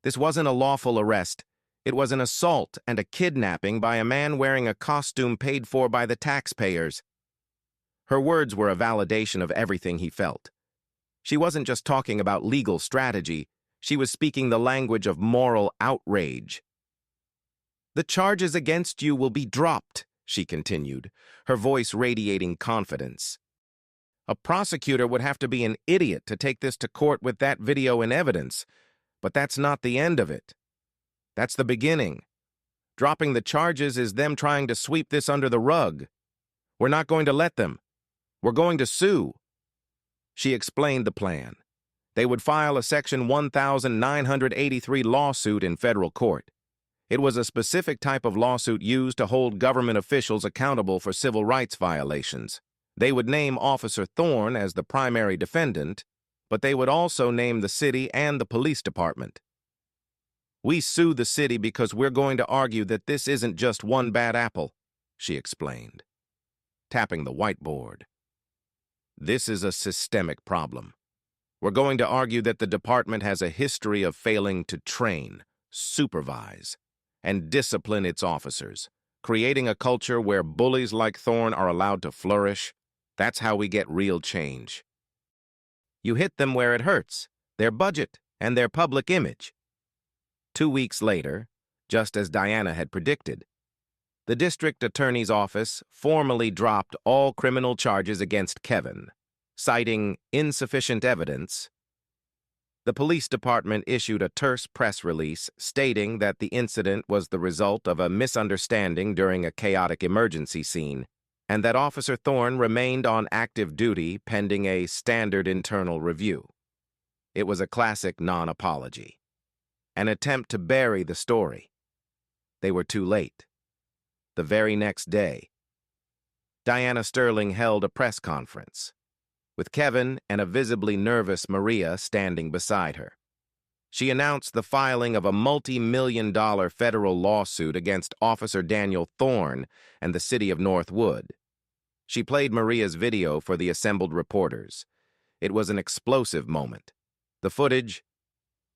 This wasn't a lawful arrest. It was an assault and a kidnapping by a man wearing a costume paid for by the taxpayers." Her words were a validation of everything he felt. She wasn't just talking about legal strategy. She was speaking the language of moral outrage. "The charges against you will be dropped," she continued, her voice radiating confidence. "A prosecutor would have to be an idiot to take this to court with that video in evidence, but that's not the end of it. That's the beginning. Dropping the charges is them trying to sweep this under the rug. We're not going to let them. We're going to sue." She explained the plan. They would file a Section 1983 lawsuit in federal court. It was a specific type of lawsuit used to hold government officials accountable for civil rights violations. They would name Officer Thorne as the primary defendant, but they would also name the city and the police department. "We sue the city because we're going to argue that this isn't just one bad apple," she explained, tapping the whiteboard. "This is a systemic problem. We're going to argue that the department has a history of failing to train, supervise, and discipline its officers, creating a culture where bullies like Thorne are allowed to flourish. That's how we get real change. You hit them where it hurts, their budget and their public image." 2 weeks later, just as Diana had predicted, the district attorney's office formally dropped all criminal charges against Kevin, citing insufficient evidence. The police department issued a terse press release stating that the incident was the result of a misunderstanding during a chaotic emergency scene, and that Officer Thorne remained on active duty pending a standard internal review. It was a classic non-apology, an attempt to bury the story. They were too late. The very next day, Diana Sterling held a press conference, with Kevin and a visibly nervous Maria standing beside her. She announced the filing of a multi-million-dollar federal lawsuit against Officer Daniel Thorne and the city of Northwood. She played Maria's video for the assembled reporters. It was an explosive moment. The footage,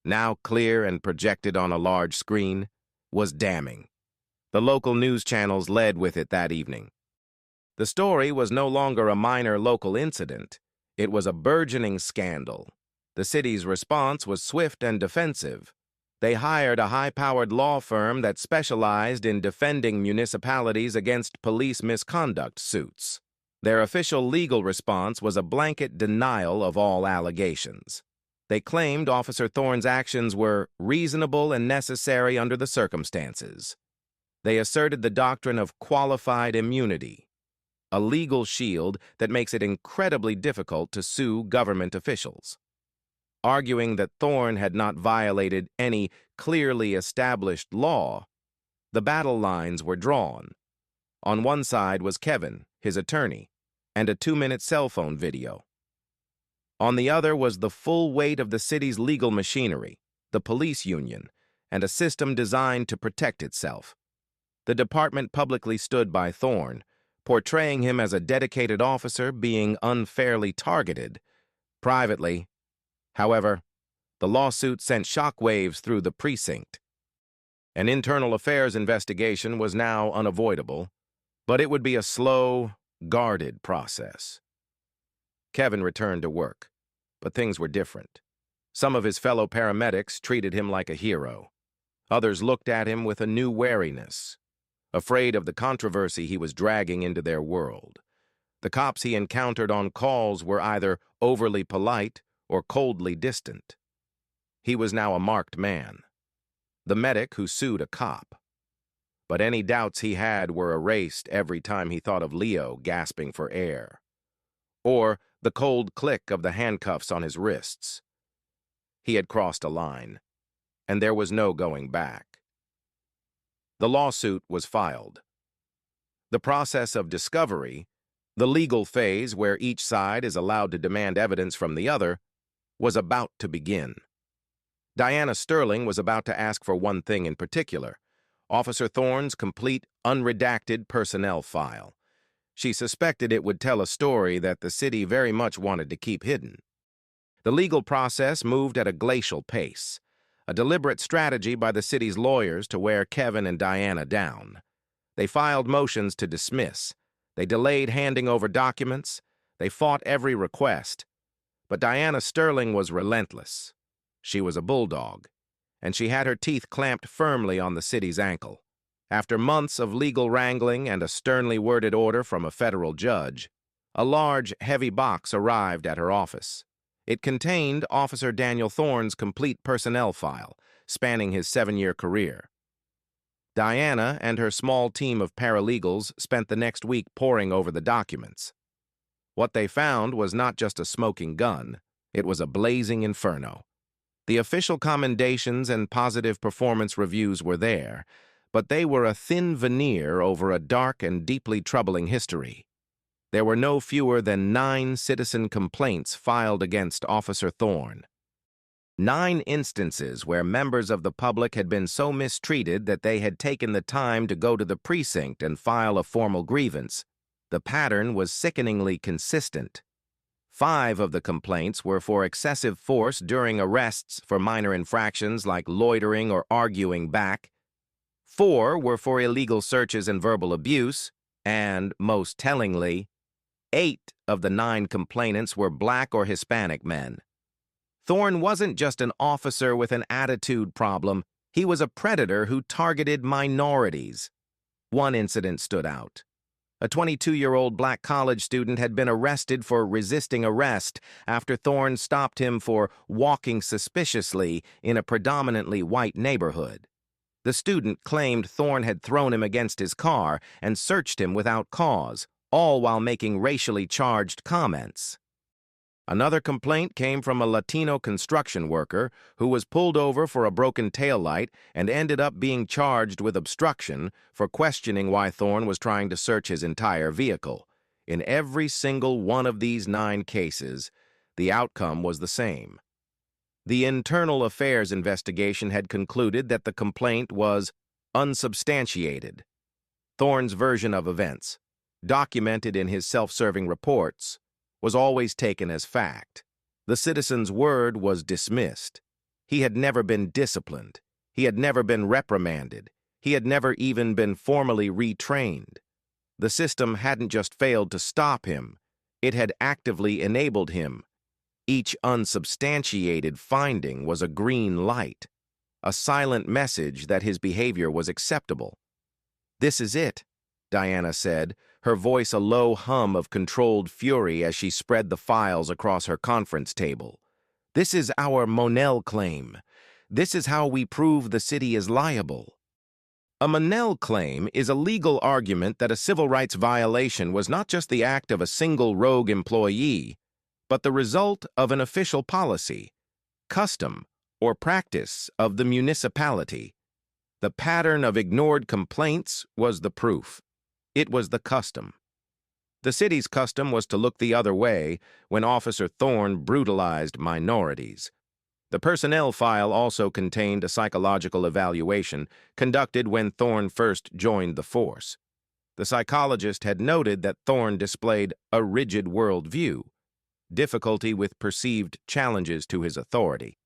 now clear and projected on a large screen, was damning. The local news channels led with it that evening. The story was no longer a minor local incident. It was a burgeoning scandal. The city's response was swift and defensive. They hired a high-powered law firm that specialized in defending municipalities against police misconduct suits. Their official legal response was a blanket denial of all allegations. They claimed Officer Thorne's actions were reasonable and necessary under the circumstances. They asserted the doctrine of qualified immunity, a legal shield that makes it incredibly difficult to sue government officials. Arguing that Thorne had not violated any clearly established law, the battle lines were drawn. On one side was Kevin, his attorney, and a 2-minute cell phone video. On the other was the full weight of the city's legal machinery, the police union, and a system designed to protect itself. The department publicly stood by Thorne, portraying him as a dedicated officer being unfairly targeted. Privately, however, the lawsuit sent shockwaves through the precinct. An internal affairs investigation was now unavoidable, but it would be a slow, guarded process. Kevin returned to work, but things were different. Some of his fellow paramedics treated him like a hero. Others looked at him with a new wariness, afraid of the controversy he was dragging into their world. The cops he encountered on calls were either overly polite or coldly distant. He was now a marked man, the medic who sued a cop. But any doubts he had were erased every time he thought of Leo gasping for air, or the cold click of the handcuffs on his wrists. He had crossed a line, and there was no going back. The lawsuit was filed. The process of discovery, the legal phase where each side is allowed to demand evidence from the other, was about to begin. Diana Sterling was about to ask for one thing in particular: Officer Thorne's complete, unredacted personnel file. She suspected it would tell a story that the city very much wanted to keep hidden. The legal process moved at a glacial pace, a deliberate strategy by the city's lawyers to wear Kevin and Diana down. They filed motions to dismiss. They delayed handing over documents. They fought every request. But Diana Sterling was relentless. She was a bulldog, and she had her teeth clamped firmly on the city's ankle. After months of legal wrangling and a sternly worded order from a federal judge, a large, heavy box arrived at her office. It contained Officer Daniel Thorne's complete personnel file, spanning his 7-year career. Diana and her small team of paralegals spent the next week poring over the documents. What they found was not just a smoking gun, it was a blazing inferno. The official commendations and positive performance reviews were there, but they were a thin veneer over a dark and deeply troubling history. There were no fewer than 9 citizen complaints filed against Officer Thorne. 9 instances where members of the public had been so mistreated that they had taken the time to go to the precinct and file a formal grievance. The pattern was sickeningly consistent. 5 of the complaints were for excessive force during arrests for minor infractions like loitering or arguing back. 4 were for illegal searches and verbal abuse, and, most tellingly, 8 of the 9 complainants were Black or Hispanic men. Thorne wasn't just an officer with an attitude problem, he was a predator who targeted minorities. One incident stood out. A 22-year-old black college student had been arrested for resisting arrest after Thorne stopped him for walking suspiciously in a predominantly white neighborhood. The student claimed Thorne had thrown him against his car and searched him without cause, all while making racially charged comments. Another complaint came from a Latino construction worker who was pulled over for a broken taillight and ended up being charged with obstruction for questioning why Thorne was trying to search his entire vehicle. In every single one of these 9 cases, the outcome was the same. The internal affairs investigation had concluded that the complaint was unsubstantiated. Thorne's version of events, documented in his self-serving reports, was always taken as fact. The citizen's word was dismissed. He had never been disciplined. He had never been reprimanded. He had never even been formally retrained. The system hadn't just failed to stop him, it had actively enabled him. Each unsubstantiated finding was a green light, a silent message that his behavior was acceptable. "This is it," Diana said, her voice a low hum of controlled fury as she spread the files across her conference table. "This is our Monell claim. This is how we prove the city is liable." A Monell claim is a legal argument that a civil rights violation was not just the act of a single rogue employee, but the result of an official policy, custom, or practice of the municipality. The pattern of ignored complaints was the proof. It was the custom. The city's custom was to look the other way when Officer Thorne brutalized minorities. The personnel file also contained a psychological evaluation conducted when Thorne first joined the force. The psychologist had noted that Thorne displayed a rigid worldview, difficulty with perceived challenges to his authority,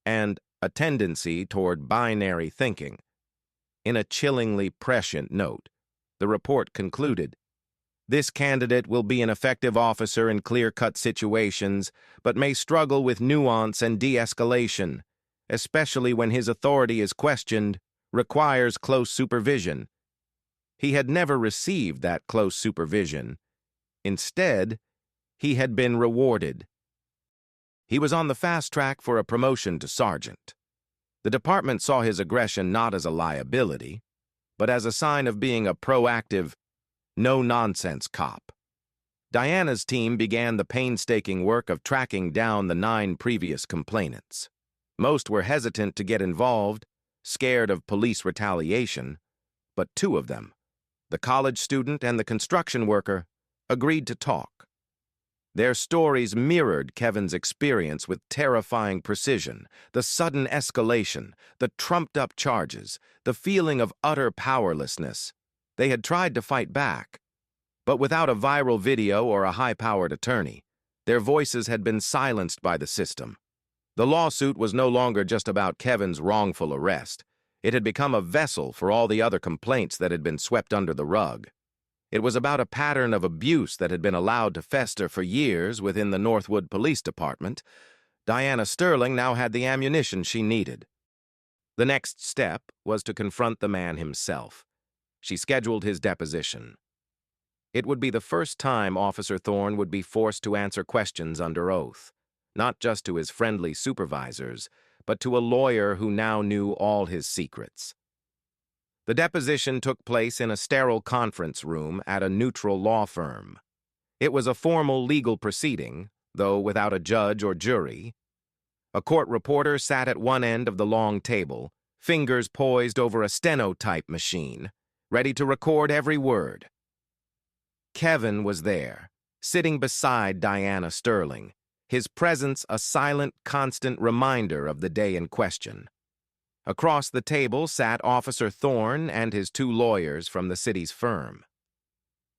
and a tendency toward binary thinking. In a chillingly prescient note, the report concluded, "This candidate will be an effective officer in clear-cut situations, but may struggle with nuance and de-escalation, especially when his authority is questioned, requires close supervision." He had never received that close supervision. Instead, he had been rewarded. He was on the fast track for a promotion to sergeant. The department saw his aggression not as a liability, but as a sign of being a proactive, no-nonsense cop. Diana's team began the painstaking work of tracking down the 9 previous complainants. Most were hesitant to get involved, scared of police retaliation, but 2 of them, the college student and the construction worker, agreed to talk. Their stories mirrored Kevin's experience with terrifying precision, the sudden escalation, the trumped-up charges, the feeling of utter powerlessness. They had tried to fight back, but without a viral video or a high-powered attorney, their voices had been silenced by the system. The lawsuit was no longer just about Kevin's wrongful arrest. It had become a vessel for all the other complaints that had been swept under the rug. It was about a pattern of abuse that had been allowed to fester for years within the Northwood Police Department. Diana Sterling now had the ammunition she needed. The next step was to confront the man himself. She scheduled his deposition. It would be the first time Officer Thorne would be forced to answer questions under oath, not just to his friendly supervisors, but to a lawyer who now knew all his secrets. The deposition took place in a sterile conference room at a neutral law firm. It was a formal legal proceeding, though without a judge or jury. A court reporter sat at one end of the long table, fingers poised over a stenotype machine, ready to record every word. Kevin was there, sitting beside Diana Sterling, his presence a silent, constant reminder of the day in question. Across the table sat Officer Thorne and his 2 lawyers from the city's firm.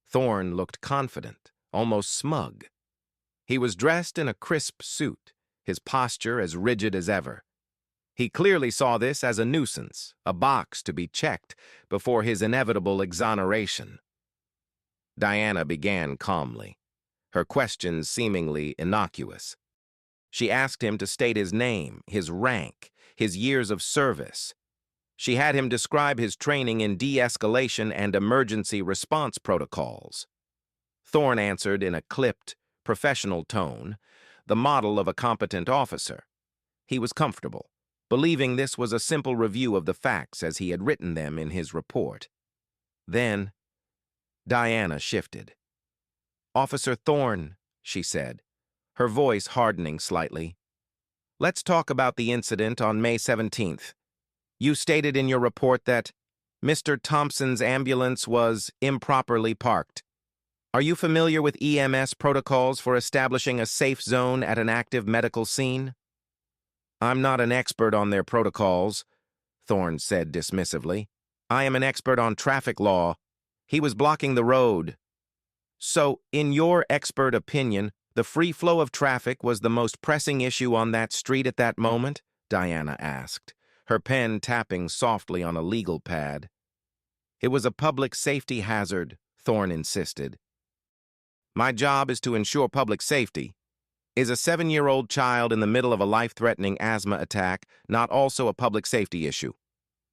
Thorne looked confident, almost smug. He was dressed in a crisp suit, his posture as rigid as ever. He clearly saw this as a nuisance, a box to be checked before his inevitable exoneration. Diana began calmly, her questions seemingly innocuous. She asked him to state his name, his rank, his years of service. She had him describe his training in de-escalation and emergency response protocols. Thorne answered in a clipped, professional tone, the model of a competent officer. He was comfortable, believing this was a simple review of the facts as he had written them in his report. Then, Diana shifted. "Officer Thorne," she said, her voice hardening slightly. "Let's talk about the incident on May 17th. You stated in your report that Mr. Thompson's ambulance was improperly parked. Are you familiar with EMS protocols for establishing a safe zone at an active medical scene?" "I'm not an expert on their protocols," Thorne said dismissively. "I am an expert on traffic law. He was blocking the road." "So, in your expert opinion, the free flow of traffic was the most pressing issue on that street at that moment?" Diana asked, her pen tapping softly on a legal pad. "It was a public safety hazard," Thorne insisted. "My job is to ensure public safety. Is a 7-year-old child in the middle of a life-threatening asthma attack not also a public safety issue?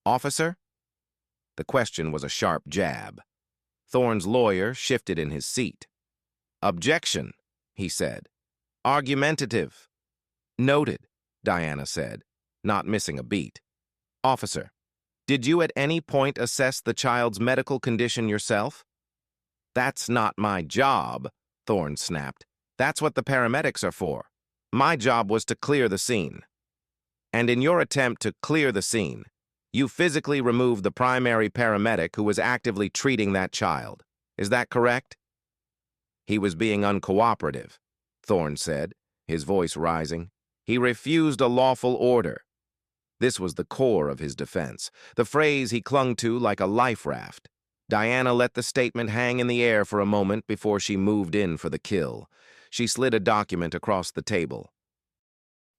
Officer?" The question was a sharp jab. Thorne's lawyer shifted in his seat. "Objection," he said. "Argumentative." "Noted," Diana said, not missing a beat. "Officer, did you at any point assess the child's medical condition yourself?" "That's not my job," Thorne snapped. "That's what the paramedics are for. My job was to clear the scene." "And in your attempt to clear the scene, you physically removed the primary paramedic who was actively treating that child. Is that correct?" "He was being uncooperative," Thorne said, his voice rising. "He refused a lawful order." This was the core of his defense, the phrase he clung to like a life raft. Diana let the statement hang in the air for a moment before she moved in for the kill. She slid a document across the table.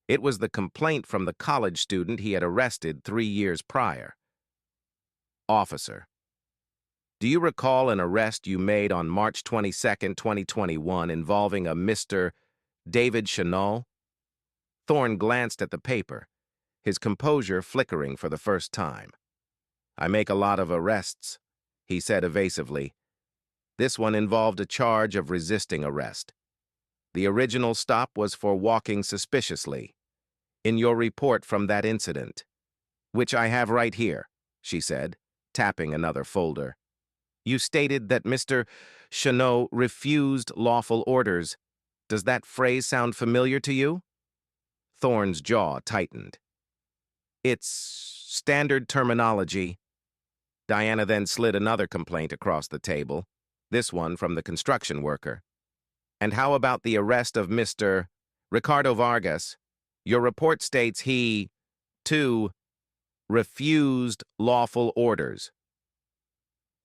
It was the complaint from the college student he had arrested 3 years prior. Officer, do you recall an arrest you made on March 22, 2021 involving a Mr. David Chanel? Thorne glanced at the paper, his composure flickering for the first time. I make a lot of arrests, he said evasively. This one involved a charge of resisting arrest. The original stop was for walking suspiciously. In your report from that incident, which I have right here, she said, tapping another folder, you stated that Mr. Chanel refused lawful orders. Does that phrase sound familiar to you? Thorne's jaw tightened. It's standard terminology. Diana then slid another complaint across the table, this one from the construction worker. And how about the arrest of Mr. Ricardo Vargas? Your report states he, too, refused lawful orders.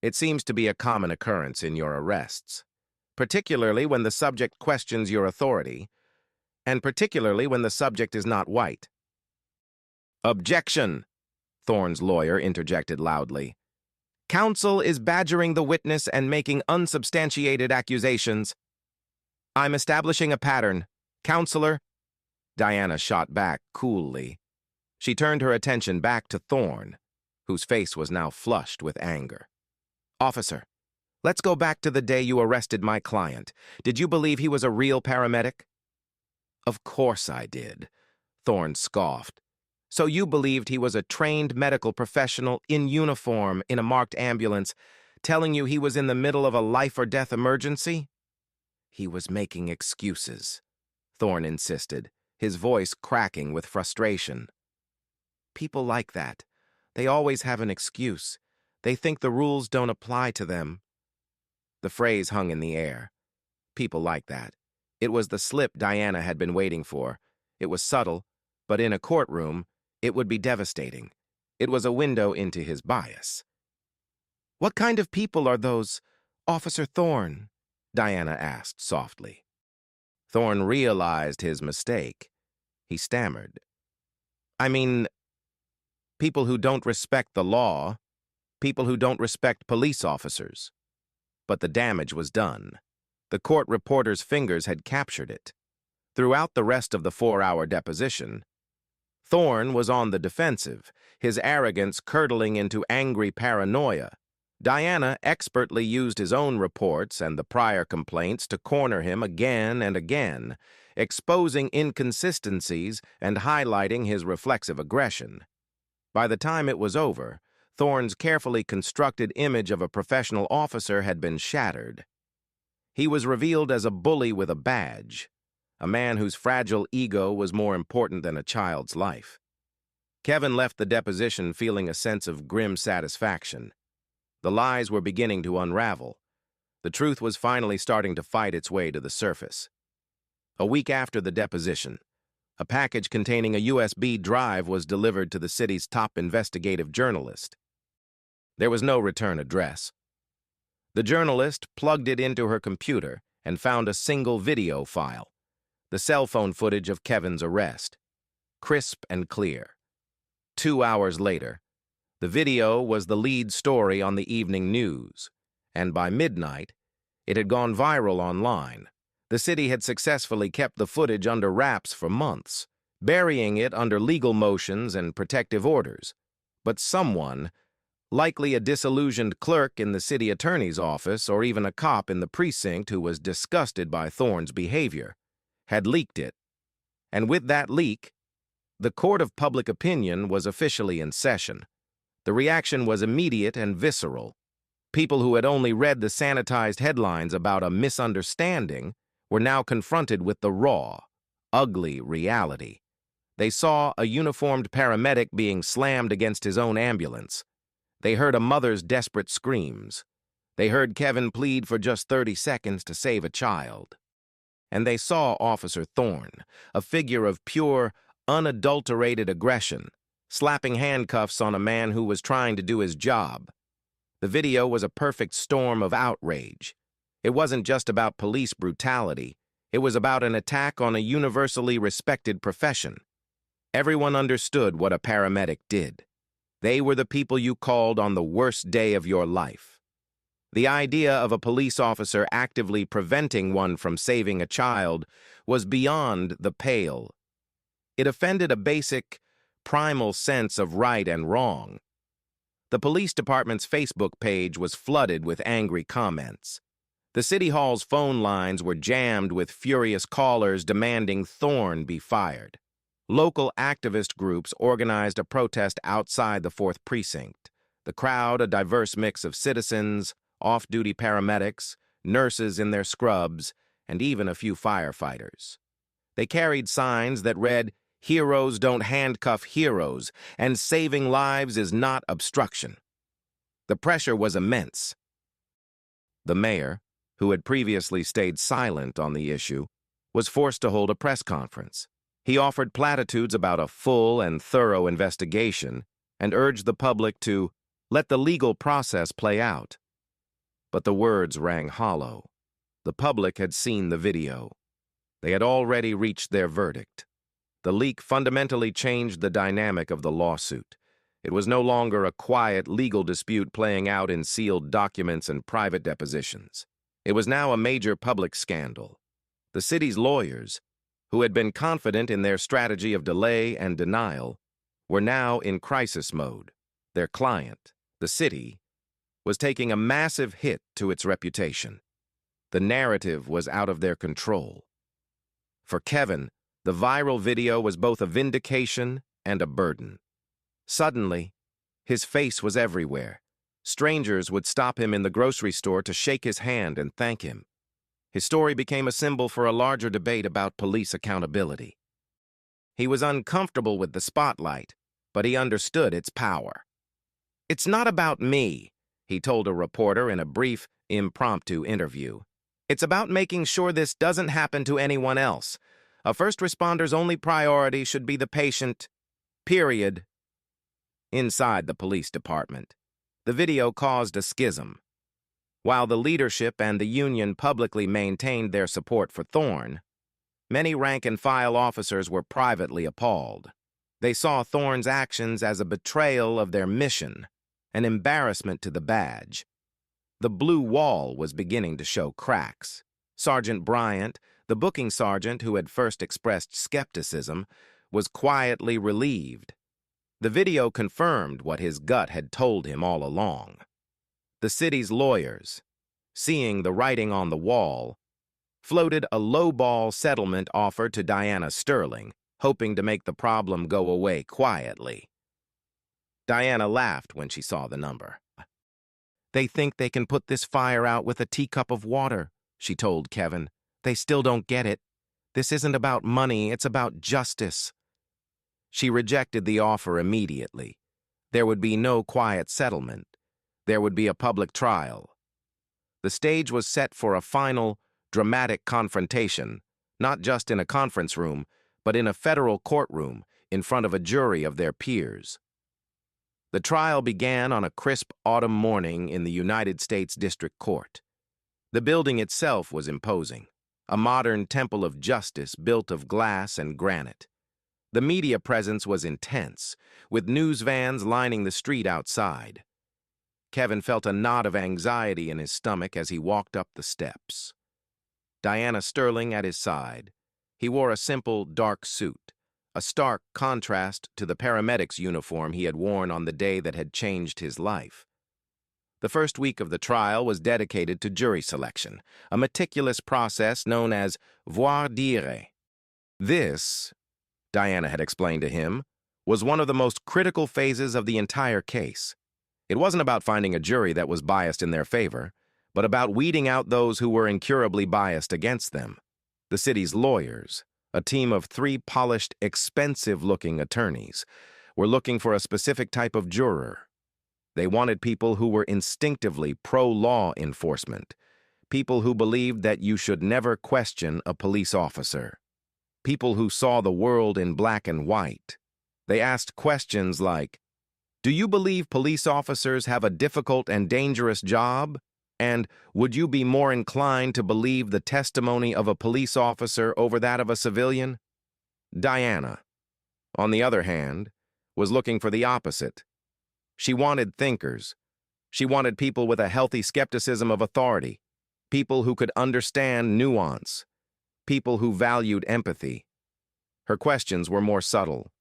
It seems to be a common occurrence in your arrests, particularly when the subject questions your authority, and particularly when the subject is not white. Objection, Thorne's lawyer interjected loudly. Counsel is badgering the witness and making unsubstantiated accusations. I'm establishing a pattern. Counselor, Diana shot back coolly. She turned her attention back to Thorne, whose face was now flushed with anger. Officer, let's go back to the day you arrested my client. Did you believe he was a real paramedic? Of course I did, Thorne scoffed. So you believed he was a trained medical professional in uniform in a marked ambulance, telling you he was in the middle of a life-or-death emergency? He was making excuses, Thorne insisted, his voice cracking with frustration. People like that. They always have an excuse. They think the rules don't apply to them. The phrase hung in the air. People like that. It was the slip Diana had been waiting for. It was subtle, but in a courtroom, it would be devastating. It was a window into his bias. What kind of people are those, Officer Thorne? Diana asked softly. Thorne realized his mistake. He stammered. I mean, people who don't respect the law, people who don't respect police officers. But the damage was done. The court reporter's fingers had captured it. Throughout the rest of the 4-hour deposition, Thorne was on the defensive, his arrogance curdling into angry paranoia. Diana expertly used his own reports and the prior complaints to corner him again and again, exposing inconsistencies and highlighting his reflexive aggression. By the time it was over, Thorne's carefully constructed image of a professional officer had been shattered. He was revealed as a bully with a badge, a man whose fragile ego was more important than a child's life. Kevin left the deposition feeling a sense of grim satisfaction. The lies were beginning to unravel. The truth was finally starting to fight its way to the surface. A week after the deposition, a package containing a USB drive was delivered to the city's top investigative journalist. There was no return address. The journalist plugged it into her computer and found a single video file, the cell phone footage of Kevin's arrest, crisp and clear. 2 hours later, the video was the lead story on the evening news, and by midnight, it had gone viral online. The city had successfully kept the footage under wraps for months, burying it under legal motions and protective orders. But someone, likely a disillusioned clerk in the city attorney's office or even a cop in the precinct who was disgusted by Thorne's behavior, had leaked it. And with that leak, the court of public opinion was officially in session. The reaction was immediate and visceral. People who had only read the sanitized headlines about a misunderstanding were now confronted with the raw, ugly reality. They saw a uniformed paramedic being slammed against his own ambulance. They heard a mother's desperate screams. They heard Kevin plead for just 30 seconds to save a child. And they saw Officer Thorne, a figure of pure, unadulterated aggression, slapping handcuffs on a man who was trying to do his job. The video was a perfect storm of outrage. It wasn't just about police brutality. It was about an attack on a universally respected profession. Everyone understood what a paramedic did. They were the people you called on the worst day of your life. The idea of a police officer actively preventing one from saving a child was beyond the pale. It offended a basic, primal sense of right and wrong. The police department's Facebook page was flooded with angry comments. The city hall's phone lines were jammed with furious callers demanding Thorne be fired. Local activist groups organized a protest outside the 4th Precinct. The crowd, a diverse mix of citizens, off-duty paramedics, nurses in their scrubs, and even a few firefighters. They carried signs that read, "Heroes don't handcuff heroes, and saving lives is not obstruction." The pressure was immense. The mayor, who had previously stayed silent on the issue, was forced to hold a press conference. He offered platitudes about a full and thorough investigation and urged the public to let the legal process play out. But the words rang hollow. The public had seen the video. They had already reached their verdict. The leak fundamentally changed the dynamic of the lawsuit. It was no longer a quiet legal dispute playing out in sealed documents and private depositions. It was now a major public scandal. The city's lawyers, who had been confident in their strategy of delay and denial, were now in crisis mode. Their client, the city, was taking a massive hit to its reputation. The narrative was out of their control. For Kevin, the viral video was both a vindication and a burden. Suddenly, his face was everywhere. Strangers would stop him in the grocery store to shake his hand and thank him. His story became a symbol for a larger debate about police accountability. He was uncomfortable with the spotlight, but he understood its power. "It's not about me," he told a reporter in a brief, impromptu interview. "It's about making sure this doesn't happen to anyone else. A first responder's only priority should be the patient, period." Inside the police department, the video caused a schism. While the leadership and the union publicly maintained their support for Thorne, many rank-and-file officers were privately appalled. They saw Thorne's actions as a betrayal of their mission, an embarrassment to the badge. The blue wall was beginning to show cracks. Sergeant Bryant, the booking sergeant who had first expressed skepticism, was quietly relieved. The video confirmed what his gut had told him all along. The city's lawyers, seeing the writing on the wall, floated a lowball settlement offer to Diana Sterling, hoping to make the problem go away quietly. Diana laughed when she saw the number. "They think they can put this fire out with a teacup of water," she told Kevin. "They still don't get it. This isn't about money, it's about justice." She rejected the offer immediately. There would be no quiet settlement. There would be a public trial. The stage was set for a final, dramatic confrontation, not just in a conference room, but in a federal courtroom in front of a jury of their peers. The trial began on a crisp autumn morning in the United States District Court. The building itself was imposing, a modern temple of justice built of glass and granite. The media presence was intense, with news vans lining the street outside. Kevin felt a knot of anxiety in his stomach as he walked up the steps. Diana Sterling at his side. He wore a simple, dark suit, a stark contrast to the paramedic's uniform he had worn on the day that had changed his life. The first week of the trial was dedicated to jury selection, a meticulous process known as voir dire. This, Diana had explained to him, was one of the most critical phases of the entire case. It wasn't about finding a jury that was biased in their favor, but about weeding out those who were incurably biased against them. The city's lawyers, a team of 3 polished, expensive-looking attorneys, were looking for a specific type of juror. They wanted people who were instinctively pro-law enforcement, people who believed that you should never question a police officer, people who saw the world in black and white. They asked questions like, "Do you believe police officers have a difficult and dangerous job? And would you be more inclined to believe the testimony of a police officer over that of a civilian?" Diana, on the other hand, was looking for the opposite. She wanted thinkers. She wanted people with a healthy skepticism of authority, people who could understand nuance, people who valued empathy. Her questions were more subtle.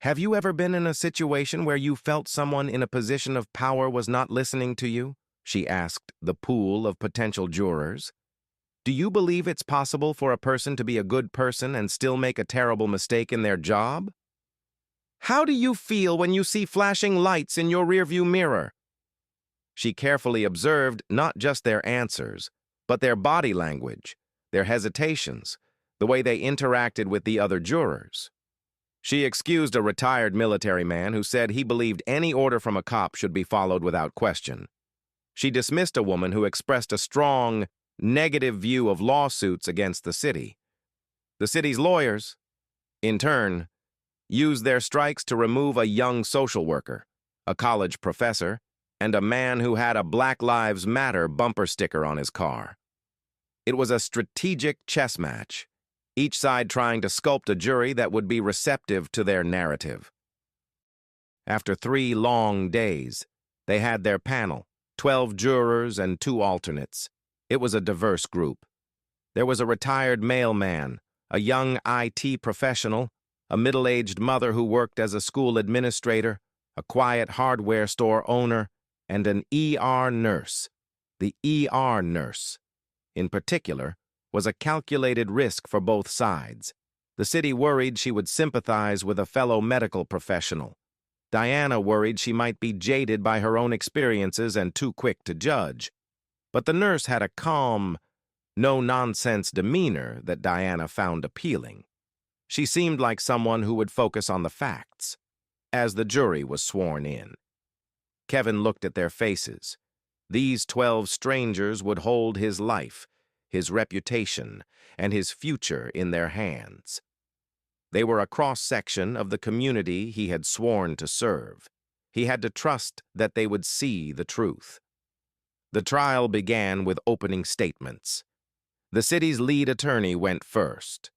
Have you ever been in a situation where you felt someone in a position of power was not listening to you? She asked the pool of potential jurors. Do you believe it's possible for a person to be a good person and still make a terrible mistake in their job? How do you feel when you see flashing lights in your rearview mirror? She carefully observed not just their answers, but their body language, their hesitations, the way they interacted with the other jurors. She excused a retired military man who said he believed any order from a cop should be followed without question. She dismissed a woman who expressed a strong, negative view of lawsuits against the city. The city's lawyers, in turn, used their strikes to remove a young social worker, a college professor, and a man who had a Black Lives Matter bumper sticker on his car. It was a strategic chess match, each side trying to sculpt a jury that would be receptive to their narrative. After 3 long days, they had their panel, 12 jurors and 2 alternates. It was a diverse group. There was a retired mailman, a young IT professional, a middle-aged mother who worked as a school administrator, a quiet hardware store owner, and an ER nurse. The ER nurse, in particular, was a calculated risk for both sides. The city worried she would sympathize with a fellow medical professional. Diana worried she might be jaded by her own experiences and too quick to judge. But the nurse had a calm, no-nonsense demeanor that Diana found appealing. She seemed like someone who would focus on the facts. As the jury was sworn in, Kevin looked at their faces. These 12 strangers would hold his life, his reputation, and his future in their hands. They were a cross-section of the community he had sworn to serve. He had to trust that they would see the truth. The trial began with opening statements. The city's lead attorney went first.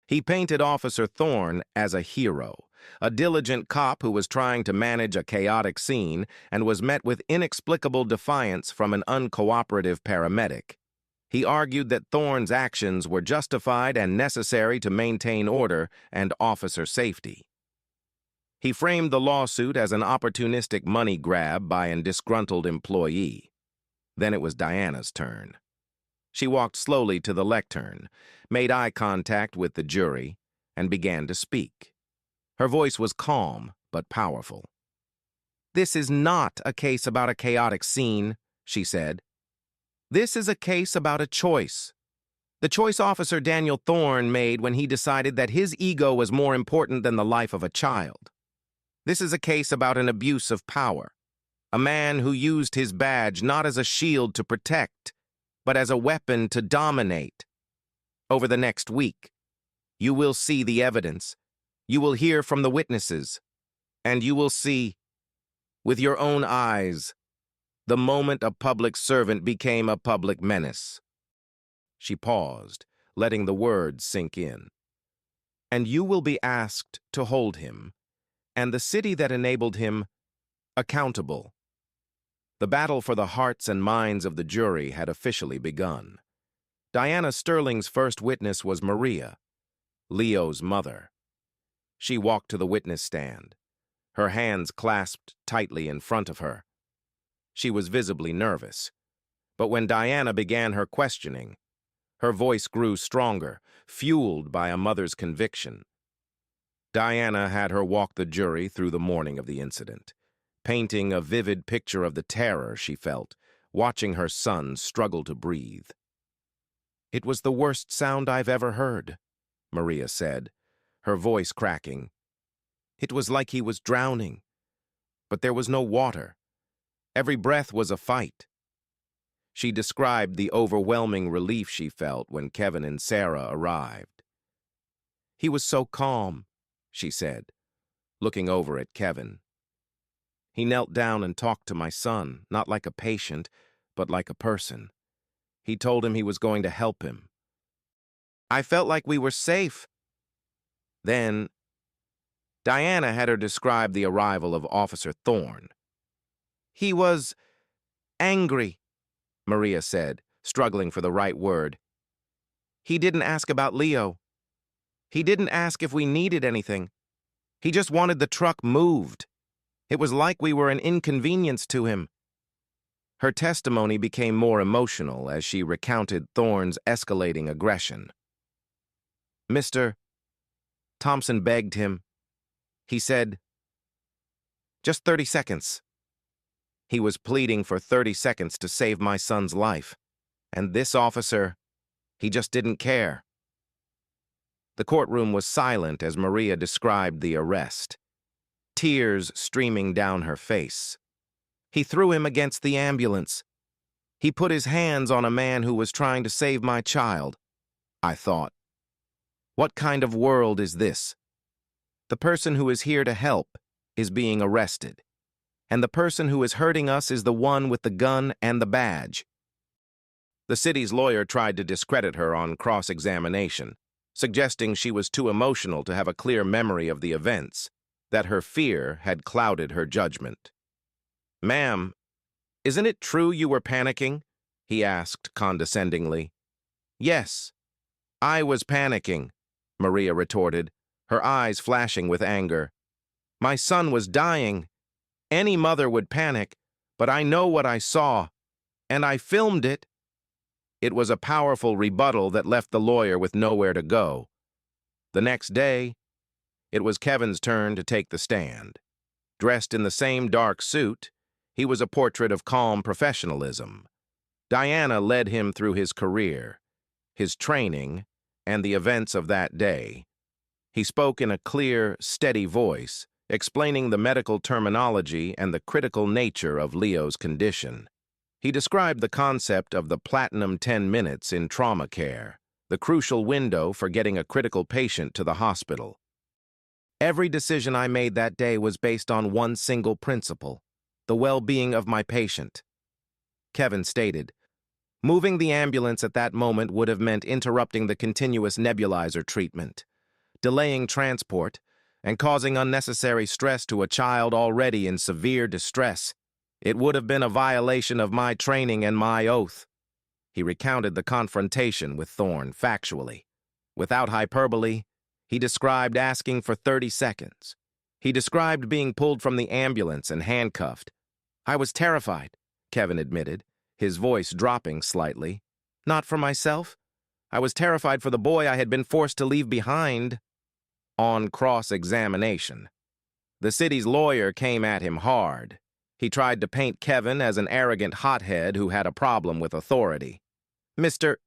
He painted Officer Thorne as a hero, a diligent cop who was trying to manage a chaotic scene and was met with inexplicable defiance from an uncooperative paramedic. He argued that Thorne's actions were justified and necessary to maintain order and officer safety. He framed the lawsuit as an opportunistic money grab by a disgruntled employee. Then it was Diana's turn. She walked slowly to the lectern, made eye contact with the jury, and began to speak. Her voice was calm but powerful. "This is not a case about a chaotic scene," she said. "This is a case about a choice. The choice Officer Daniel Thorne made when he decided that his ego was more important than the life of a child. This is a case about an abuse of power. A man who used his badge not as a shield to protect, but as a weapon to dominate. Over the next week, you will see the evidence, you will hear from the witnesses, and you will see, with your own eyes, the moment a public servant became a public menace." She paused, letting the words sink in. "And you will be asked to hold him, and the city that enabled him, accountable." The battle for the hearts and minds of the jury had officially begun. Diana Sterling's first witness was Maria, Leo's mother. She walked to the witness stand, her hands clasped tightly in front of her. She was visibly nervous, but when Diana began her questioning, her voice grew stronger, fueled by a mother's conviction. Diana had her walk the jury through the morning of the incident, painting a vivid picture of the terror she felt, watching her son struggle to breathe. "It was the worst sound I've ever heard," Maria said, her voice cracking. "It was like he was drowning, but there was no water. Every breath was a fight." She described the overwhelming relief she felt when Kevin and Sarah arrived. "He was so calm," she said, looking over at Kevin. "He knelt down and talked to my son, not like a patient, but like a person. He told him he was going to help him. I felt like we were safe. Then Diana had her describe the arrival of Officer Thorne. "He was angry," Maria said, struggling for the right word. "He didn't ask about Leo. He didn't ask if we needed anything. He just wanted the truck moved. It was like we were an inconvenience to him." Her testimony became more emotional as she recounted Thorne's escalating aggression. "Mr. Thompson begged him. He said, 'Just 30 seconds.' He was pleading for 30 seconds to save my son's life. And this officer, he just didn't care." The courtroom was silent as Maria described the arrest, tears streaming down her face. "He threw him against the ambulance. He put his hands on a man who was trying to save my child," I thought. What kind of world is this? The person who is here to help is being arrested, and the person who is hurting us is the one with the gun and the badge. The city's lawyer tried to discredit her on cross-examination, suggesting she was too emotional to have a clear memory of the events, that her fear had clouded her judgment. "Ma'am, isn't it true you were panicking?" he asked condescendingly. "Yes, I was panicking," Maria retorted, her eyes flashing with anger. "My son was dying. Any mother would panic, but I know what I saw, and I filmed it." It was a powerful rebuttal that left the lawyer with nowhere to go. The next day, it was Kevin's turn to take the stand. Dressed in the same dark suit, he was a portrait of calm professionalism. Diana led him through his career, his training, and the events of that day. He spoke in a clear, steady voice, explaining the medical terminology and the critical nature of Leo's condition. He described the concept of the platinum 10 minutes in trauma care, the crucial window for getting a critical patient to the hospital. "Every decision I made that day was based on one single principle: the well-being of my patient," Kevin stated. "Moving the ambulance at that moment would have meant interrupting the continuous nebulizer treatment, delaying transport, and causing unnecessary stress to a child already in severe distress. It would have been a violation of my training and my oath." He recounted the confrontation with Thorne factually. Without hyperbole, he described asking for 30 seconds. He described being pulled from the ambulance and handcuffed. "I was terrified," Kevin admitted, his voice dropping slightly. "Not for myself. I was terrified for the boy I had been forced to leave behind." On cross-examination, the city's lawyer came at him hard. He tried to paint Kevin as an arrogant hothead who had a problem with authority. "Mr.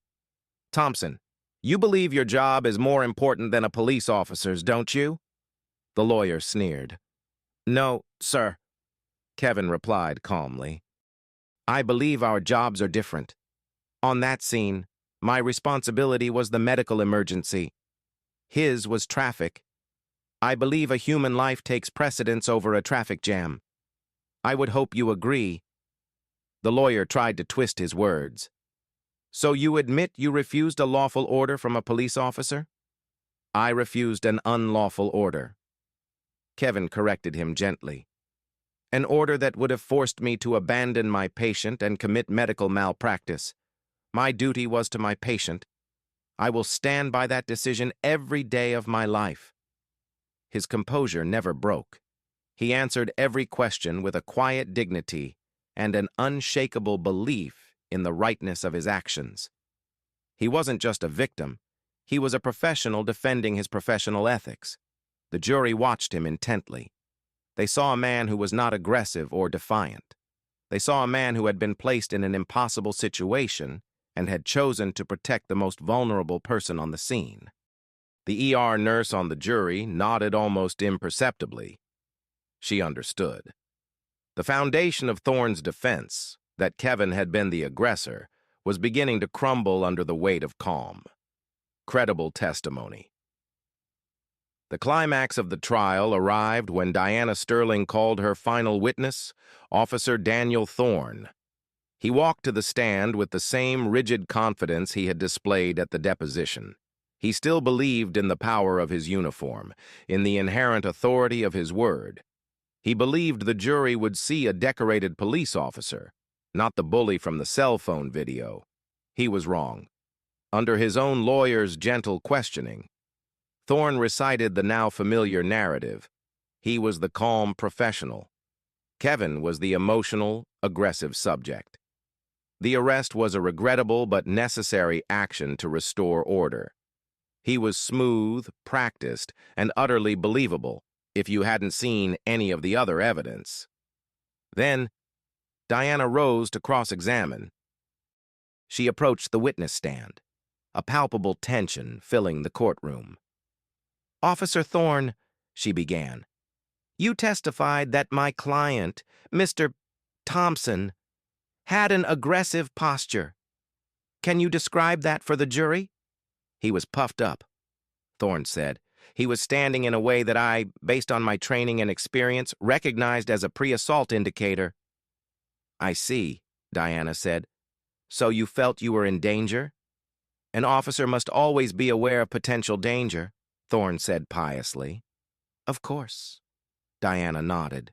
Thompson, you believe your job is more important than a police officer's, don't you?" The lawyer sneered. "No, sir," Kevin replied calmly. "I believe our jobs are different. On that scene, my responsibility was the medical emergency. His was traffic. I believe a human life takes precedence over a traffic jam. I would hope you agree." The lawyer tried to twist his words. "So you admit you refused a lawful order from a police officer?" "I refused an unlawful order." Kevin corrected him gently. "An order that would have forced me to abandon my patient and commit medical malpractice. My duty was to my patient. I will stand by that decision every day of my life." His composure never broke. He answered every question with a quiet dignity and an unshakable belief in the rightness of his actions. He wasn't just a victim. He was a professional defending his professional ethics. The jury watched him intently. They saw a man who was not aggressive or defiant. They saw a man who had been placed in an impossible situation and had chosen to protect the most vulnerable person on the scene. The ER nurse on the jury nodded almost imperceptibly. She understood. The foundation of Thorne's defense, that Kevin had been the aggressor, was beginning to crumble under the weight of calm. Credible testimony. The climax of the trial arrived when Diana Sterling called her final witness, Officer Daniel Thorne. He walked to the stand with the same rigid confidence he had displayed at the deposition. He still believed in the power of his uniform, in the inherent authority of his word. He believed the jury would see a decorated police officer, not the bully from the cell phone video. He was wrong. Under his own lawyer's gentle questioning, Thorne recited the now familiar narrative. He was the calm professional. Kevin was the emotional, aggressive subject. The arrest was a regrettable but necessary action to restore order. He was smooth, practiced, and utterly believable if you hadn't seen any of the other evidence. Then, Diana rose to cross-examine. She approached the witness stand, a palpable tension filling the courtroom. "Officer Thorne," she began, "you testified that my client, Mr. Thompson, had an aggressive posture. Can you describe that for the jury?" "He was puffed up," Thorne said. "He was standing in a way that I, based on my training and experience, recognized as a pre-assault indicator." "I see," Diana said. "So you felt you were in danger?" "An officer must always be aware of potential danger," Thorne said piously. "Of course," Diana nodded.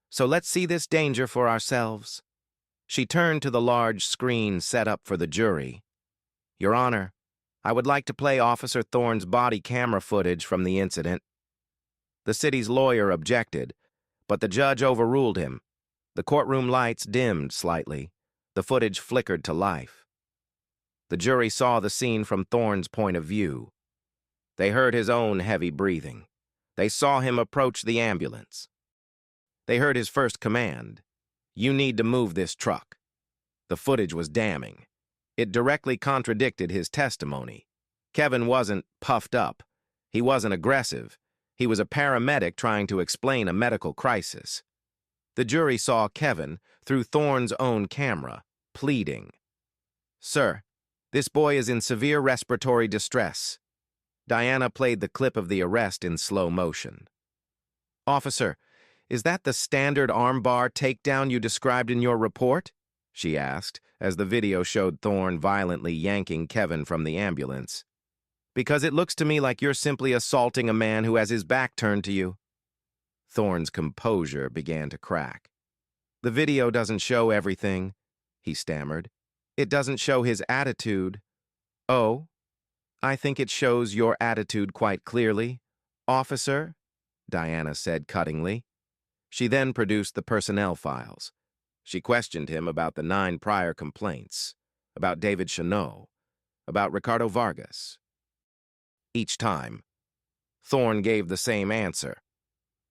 "So let's see this danger for ourselves." She turned to the large screen set up for the jury. "Your Honor, I would like to play Officer Thorne's body camera footage from the incident." The city's lawyer objected, but the judge overruled him. The courtroom lights dimmed slightly. The footage flickered to life. The jury saw the scene from Thorne's point of view. They heard his own heavy breathing. They saw him approach the ambulance. They heard his first command: "You need to move this truck." The footage was damning. It directly contradicted his testimony. Kevin wasn't puffed up. He wasn't aggressive. He was a paramedic trying to explain a medical crisis. The jury saw Kevin, through Thorne's own camera, pleading. "Sir, this boy is in severe respiratory distress." Diana played the clip of the arrest in slow motion. "Officer, is that the standard armbar takedown you described in your report?" she asked, as the video showed Thorne violently yanking Kevin from the ambulance. "Because it looks to me like you're simply assaulting a man who has his back turned to you." Thorne's composure began to crack. "The video doesn't show everything," he stammered. "It doesn't show his attitude." "Oh, I think it shows your attitude quite clearly, officer," Diana said cuttingly. She then produced the personnel files. She questioned him about the 9 prior complaints, about David Chanot, about Ricardo Vargas. Each time, Thorne gave the same answer.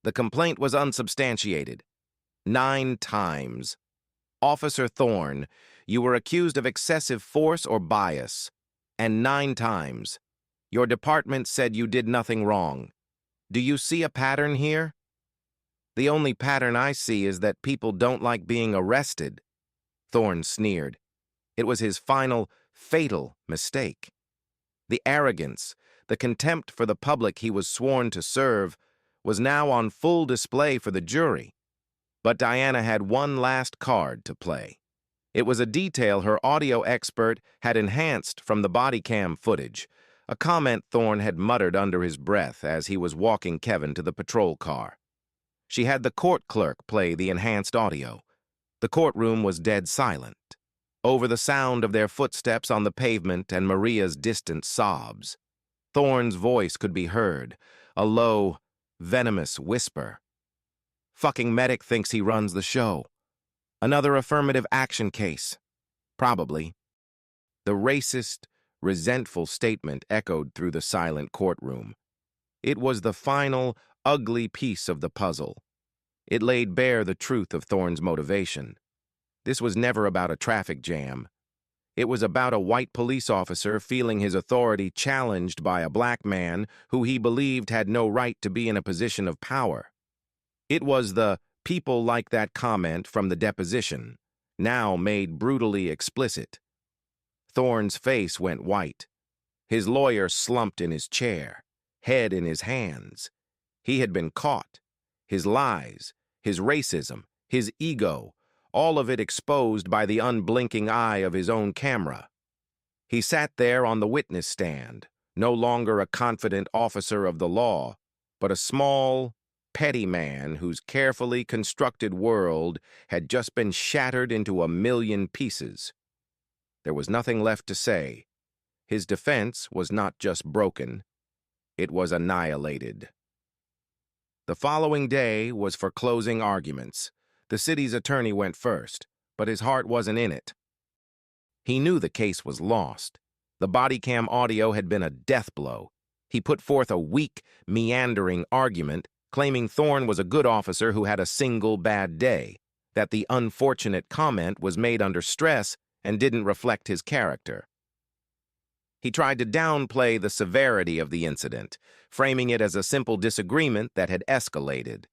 The complaint was unsubstantiated. 9 times. "Officer Thorne, you were accused of excessive force or bias, and 9 times. Your department said you did nothing wrong. Do you see a pattern here?" "The only pattern I see is that people don't like being arrested," Thorne sneered. It was his final, fatal mistake. The arrogance, the contempt for the public he was sworn to serve, was now on full display for the jury. But Diana had one last card to play. It was a detail her audio expert had enhanced from the bodycam footage, a comment Thorne had muttered under his breath as he was walking Kevin to the patrol car. She had the court clerk play the enhanced audio. The courtroom was dead silent. Over the sound of their footsteps on the pavement and Maria's distant sobs, Thorne's voice could be heard, a low, venomous whisper. "Fucking medic thinks he runs the show. Another affirmative action case. Probably." The racist, resentful statement echoed through the silent courtroom. It was the final, ugly piece of the puzzle. It laid bare the truth of Thorne's motivation. This was never about a traffic jam. It was about a white police officer feeling his authority challenged by a black man who he believed had no right to be in a position of power. It was the "people like that" comment from the deposition, now made brutally explicit. Thorne's face went white. His lawyer slumped in his chair, head in his hands. He had been caught. His lies, his racism, his ego, all of it exposed by the unblinking eye of his own camera. He sat there on the witness stand, no longer a confident officer of the law, but a small, petty man whose carefully constructed world had just been shattered into a million pieces. There was nothing left to say. His defense was not just broken, it was annihilated. The following day was for closing arguments. The city's attorney went first, but his heart wasn't in it. He knew the case was lost. The bodycam audio had been a death blow. He put forth a weak, meandering argument, claiming Thorne was a good officer who had a single bad day, that the unfortunate comment was made under stress and didn't reflect his character. He tried to downplay the severity of the incident, framing it as a simple disagreement that had escalated.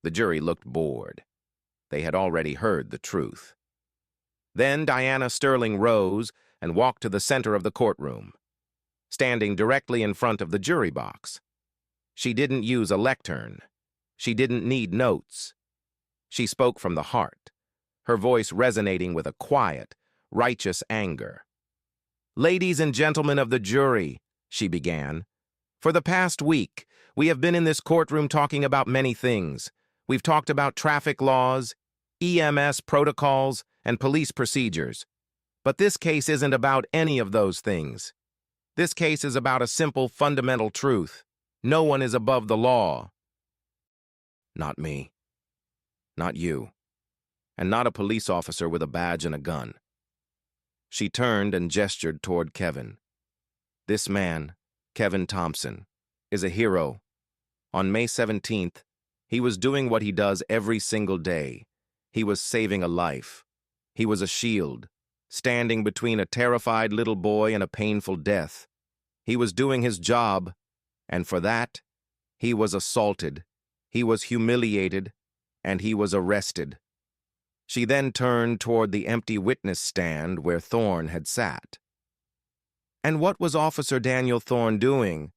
The jury looked bored. They had already heard the truth. Then Diana Sterling rose and walked to the center of the courtroom, standing directly in front of the jury box. She didn't use a lectern. She didn't need notes. She spoke from the heart, her voice resonating with a quiet, righteous anger. "Ladies and gentlemen of the jury," she began, "for the past week, we have been in this courtroom talking about many things. We've talked about traffic laws, EMS protocols, and police procedures. But this case isn't about any of those things. This case is about a simple, fundamental truth. No one is above the law. Not me. Not you. And not a police officer with a badge and a gun." She turned and gestured toward Kevin. "This man, Kevin Thompson, is a hero. On May 17th, he was doing what he does every single day. He was saving a life. He was a shield, standing between a terrified little boy and a painful death. He was doing his job, and for that, he was assaulted, he was humiliated, and he was arrested." She then turned toward the empty witness stand where Thorne had sat. "And what was Officer Daniel Thorne doing?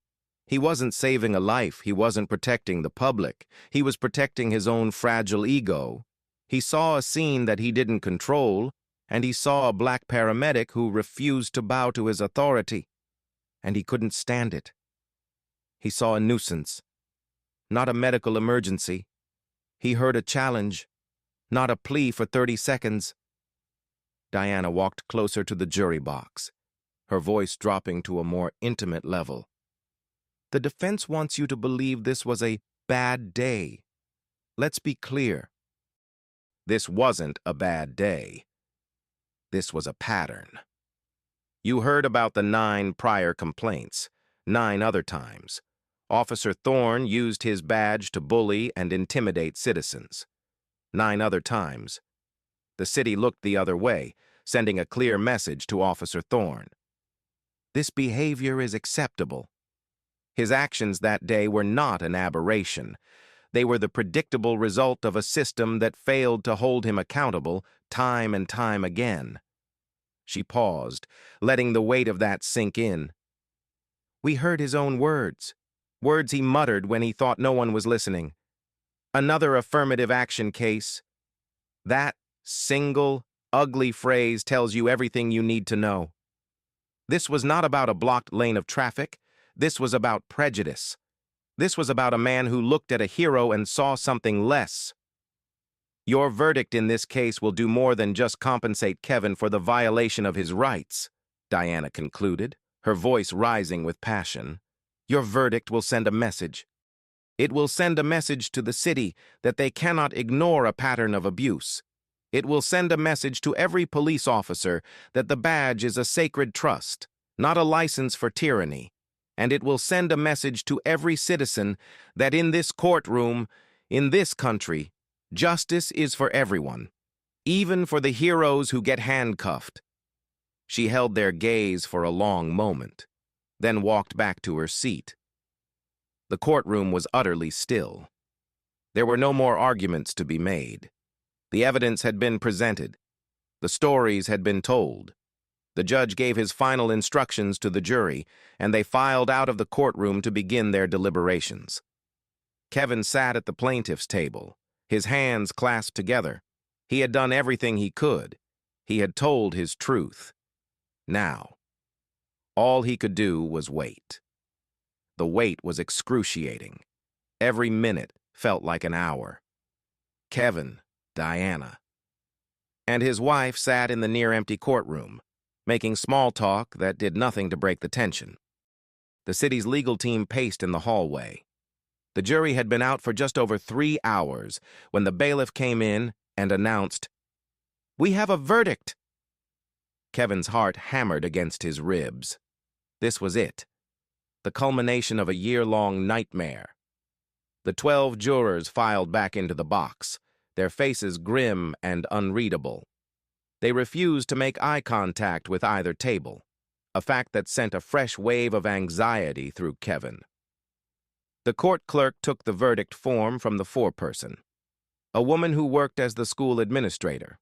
He wasn't saving a life, he wasn't protecting the public, he was protecting his own fragile ego. He saw a scene that he didn't control, and he saw a black paramedic who refused to bow to his authority, and he couldn't stand it. He saw a nuisance, not a medical emergency. He heard a challenge, not a plea for 30 seconds. Diana walked closer to the jury box, her voice dropping to a more intimate level. "The defense wants you to believe this was a bad day. Let's be clear. This wasn't a bad day. This was a pattern. You heard about the 9 prior complaints, 9 other times. Officer Thorne used his badge to bully and intimidate citizens. 9 other times. The city looked the other way, sending a clear message to Officer Thorne. This behavior is acceptable. His actions that day were not an aberration. They were the predictable result of a system that failed to hold him accountable time and time again." She paused, letting the weight of that sink in. "We heard his own words, words he muttered when he thought no one was listening. Another affirmative action case. That single, ugly phrase tells you everything you need to know. This was not about a blocked lane of traffic. This was about prejudice. This was about a man who looked at a hero and saw something less. Your verdict in this case will do more than just compensate Kevin for the violation of his rights," Diana concluded, her voice rising with passion. "Your verdict will send a message. It will send a message to the city that they cannot ignore a pattern of abuse. It will send a message to every police officer that the badge is a sacred trust, not a license for tyranny. And it will send a message to every citizen that in this courtroom, in this country, justice is for everyone, even for the heroes who get handcuffed." She held their gaze for a long moment, then walked back to her seat. The courtroom was utterly still. There were no more arguments to be made. The evidence had been presented. The stories had been told. The judge gave his final instructions to the jury, and they filed out of the courtroom to begin their deliberations. Kevin sat at the plaintiff's table, his hands clasped together. He had done everything he could. He had told his truth. Now, All he could do was wait. The wait was excruciating. Every minute felt like an hour. Kevin, Diana, and his wife sat in the near-empty courtroom, making small talk that did nothing to break the tension. The city's legal team paced in the hallway. The jury had been out for just over 3 hours when the bailiff came in and announced, "We have a verdict." Kevin's heart hammered against his ribs. This was it, the culmination of a year-long nightmare. The 12 jurors filed back into the box, their faces grim and unreadable. They refused to make eye contact with either table, a fact that sent a fresh wave of anxiety through Kevin. The court clerk took the verdict form from the foreperson, a woman who worked as the school administrator.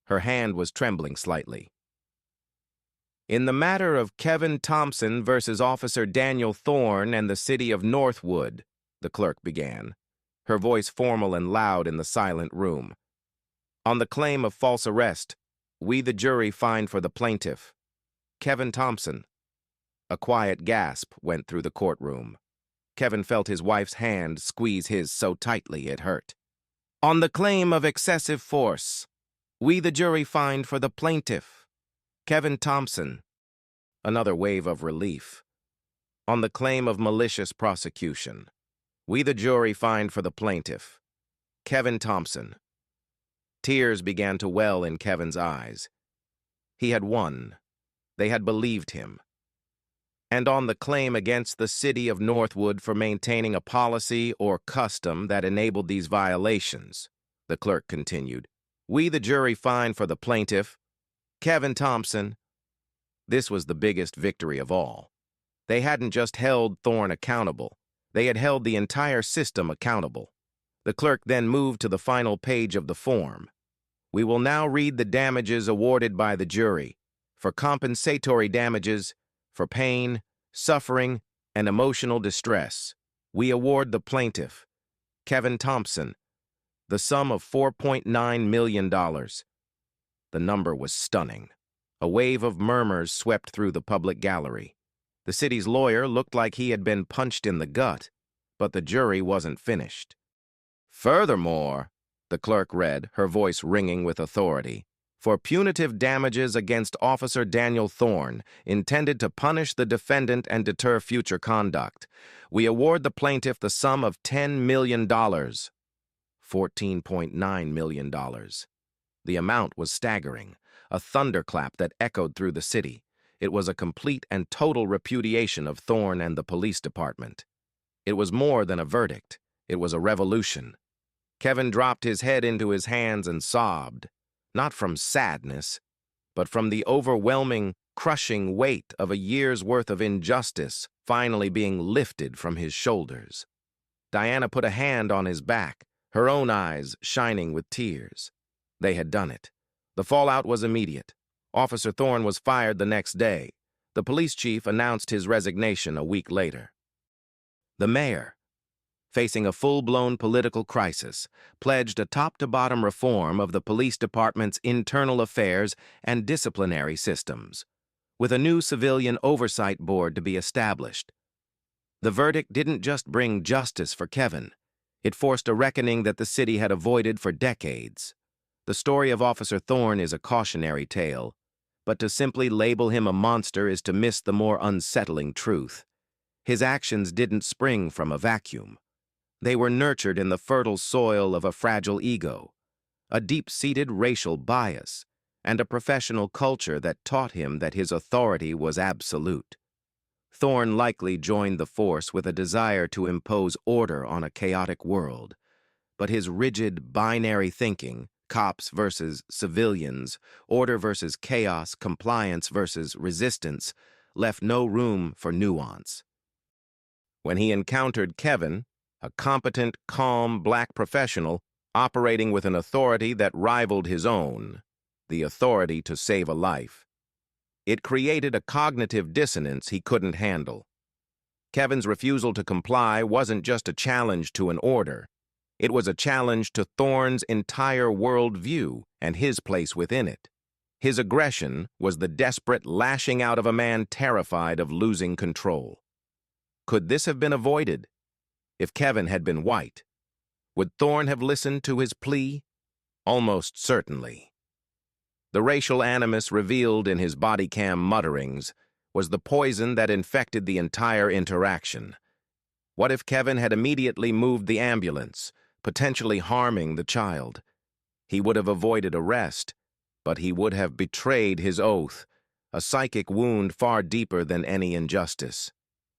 Her hand was trembling slightly. In the matter of Kevin Thompson versus Officer Daniel Thorne and the city of Northwood, the clerk began, her voice formal and loud in the silent room. On the claim of false arrest, we the jury find for the plaintiff, Kevin Thompson. A quiet gasp went through the courtroom. Kevin felt his wife's hand squeeze his so tightly it hurt. On the claim of excessive force, we the jury find for the plaintiff, Kevin Thompson. Another wave of relief. On the claim of malicious prosecution, we the jury find for the plaintiff, Kevin Thompson. Tears began to well in Kevin's eyes. He had won. They had believed him. And on the claim against the city of Northwood for maintaining a policy or custom that enabled these violations, the clerk continued, we the jury find for the plaintiff, Kevin Thompson. This was the biggest victory of all. They hadn't just held Thorne accountable. They had held the entire system accountable. The clerk then moved to the final page of the form. We will now read the damages awarded by the jury. For compensatory damages, for pain, suffering, and emotional distress, we award the plaintiff, Kevin Thompson, the sum of $4.9 million. The number was stunning. A wave of murmurs swept through the public gallery. The city's lawyer looked like he had been punched in the gut, but the jury wasn't finished. Furthermore, the clerk read, her voice ringing with authority, for punitive damages against Officer Daniel Thorne, intended to punish the defendant and deter future conduct, we award the plaintiff the sum of $10 million. $14.9 million. The amount was staggering, a thunderclap that echoed through the city. It was a complete and total repudiation of Thorne and the police department. It was more than a verdict. It was a revolution. Kevin dropped his head into his hands and sobbed, not from sadness, but from the overwhelming, crushing weight of a year's worth of injustice finally being lifted from his shoulders. Diana put a hand on his back, her own eyes shining with tears. They had done it. The fallout was immediate. Officer Thorne was fired the next day. The police chief announced his resignation a week later. The mayor, facing a full-blown political crisis, pledged a top-to-bottom reform of the police department's internal affairs and disciplinary systems, with a new civilian oversight board to be established. The verdict didn't just bring justice for Kevin. It forced a reckoning that the city had avoided for decades. The story of Officer Thorne is a cautionary tale, but to simply label him a monster is to miss the more unsettling truth. His actions didn't spring from a vacuum. They were nurtured in the fertile soil of a fragile ego, a deep-seated racial bias, and a professional culture that taught him that his authority was absolute. Thorne likely joined the force with a desire to impose order on a chaotic world, but his rigid, binary thinking, cops versus civilians, order versus chaos, compliance versus resistance, left no room for nuance. When he encountered Kevin, a competent, calm black professional operating with an authority that rivaled his own, the authority to save a life, it created a cognitive dissonance he couldn't handle. Kevin's refusal to comply wasn't just a challenge to an order. It was a challenge to Thorne's entire worldview and his place within it. His aggression was the desperate lashing out of a man terrified of losing control. Could this have been avoided? If Kevin had been white, would Thorne have listened to his plea? Almost certainly. The racial animus revealed in his body cam mutterings was the poison that infected the entire interaction. What if Kevin had immediately moved the ambulance, potentially harming the child? He would have avoided arrest, but he would have betrayed his oath, a psychic wound far deeper than any injustice.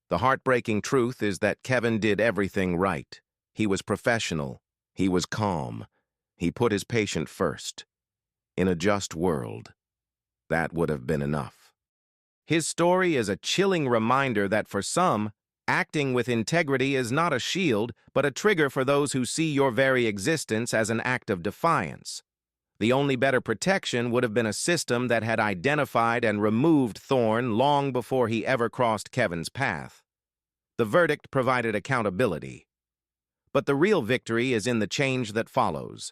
The heartbreaking truth is that Kevin did everything right. He was professional. He was calm. He put his patient first. In a just world, that would have been enough. His story is a chilling reminder that for some, acting with integrity is not a shield, but a trigger for those who see your very existence as an act of defiance. The only better protection would have been a system that had identified and removed Thorne long before he ever crossed Kevin's path. The verdict provided accountability. But the real victory is in the change that follows.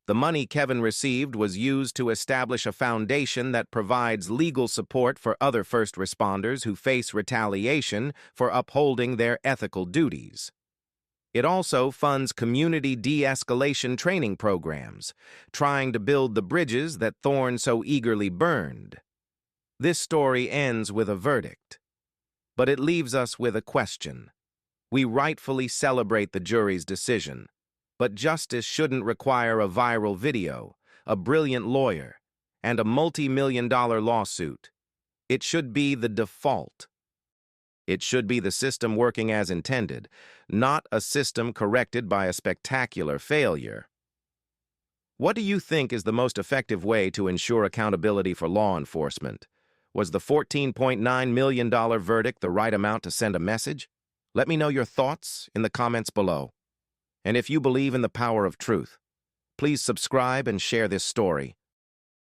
The money Kevin received was used to establish a foundation that provides legal support for other first responders who face retaliation for upholding their ethical duties. It also funds community de-escalation training programs, trying to build the bridges that Thorne so eagerly burned. This story ends with a verdict, but it leaves us with a question. We rightfully celebrate the jury's decision, but justice shouldn't require a viral video, a brilliant lawyer, and a multi-million-dollar lawsuit. It should be the default. It should be the system working as intended, not a system corrected by a spectacular failure. What do you think is the most effective way to ensure accountability for law enforcement? Was the $14.9 million verdict the right amount to send a message? Let me know your thoughts in the comments below. And if you believe in the power of truth, please subscribe and share this story.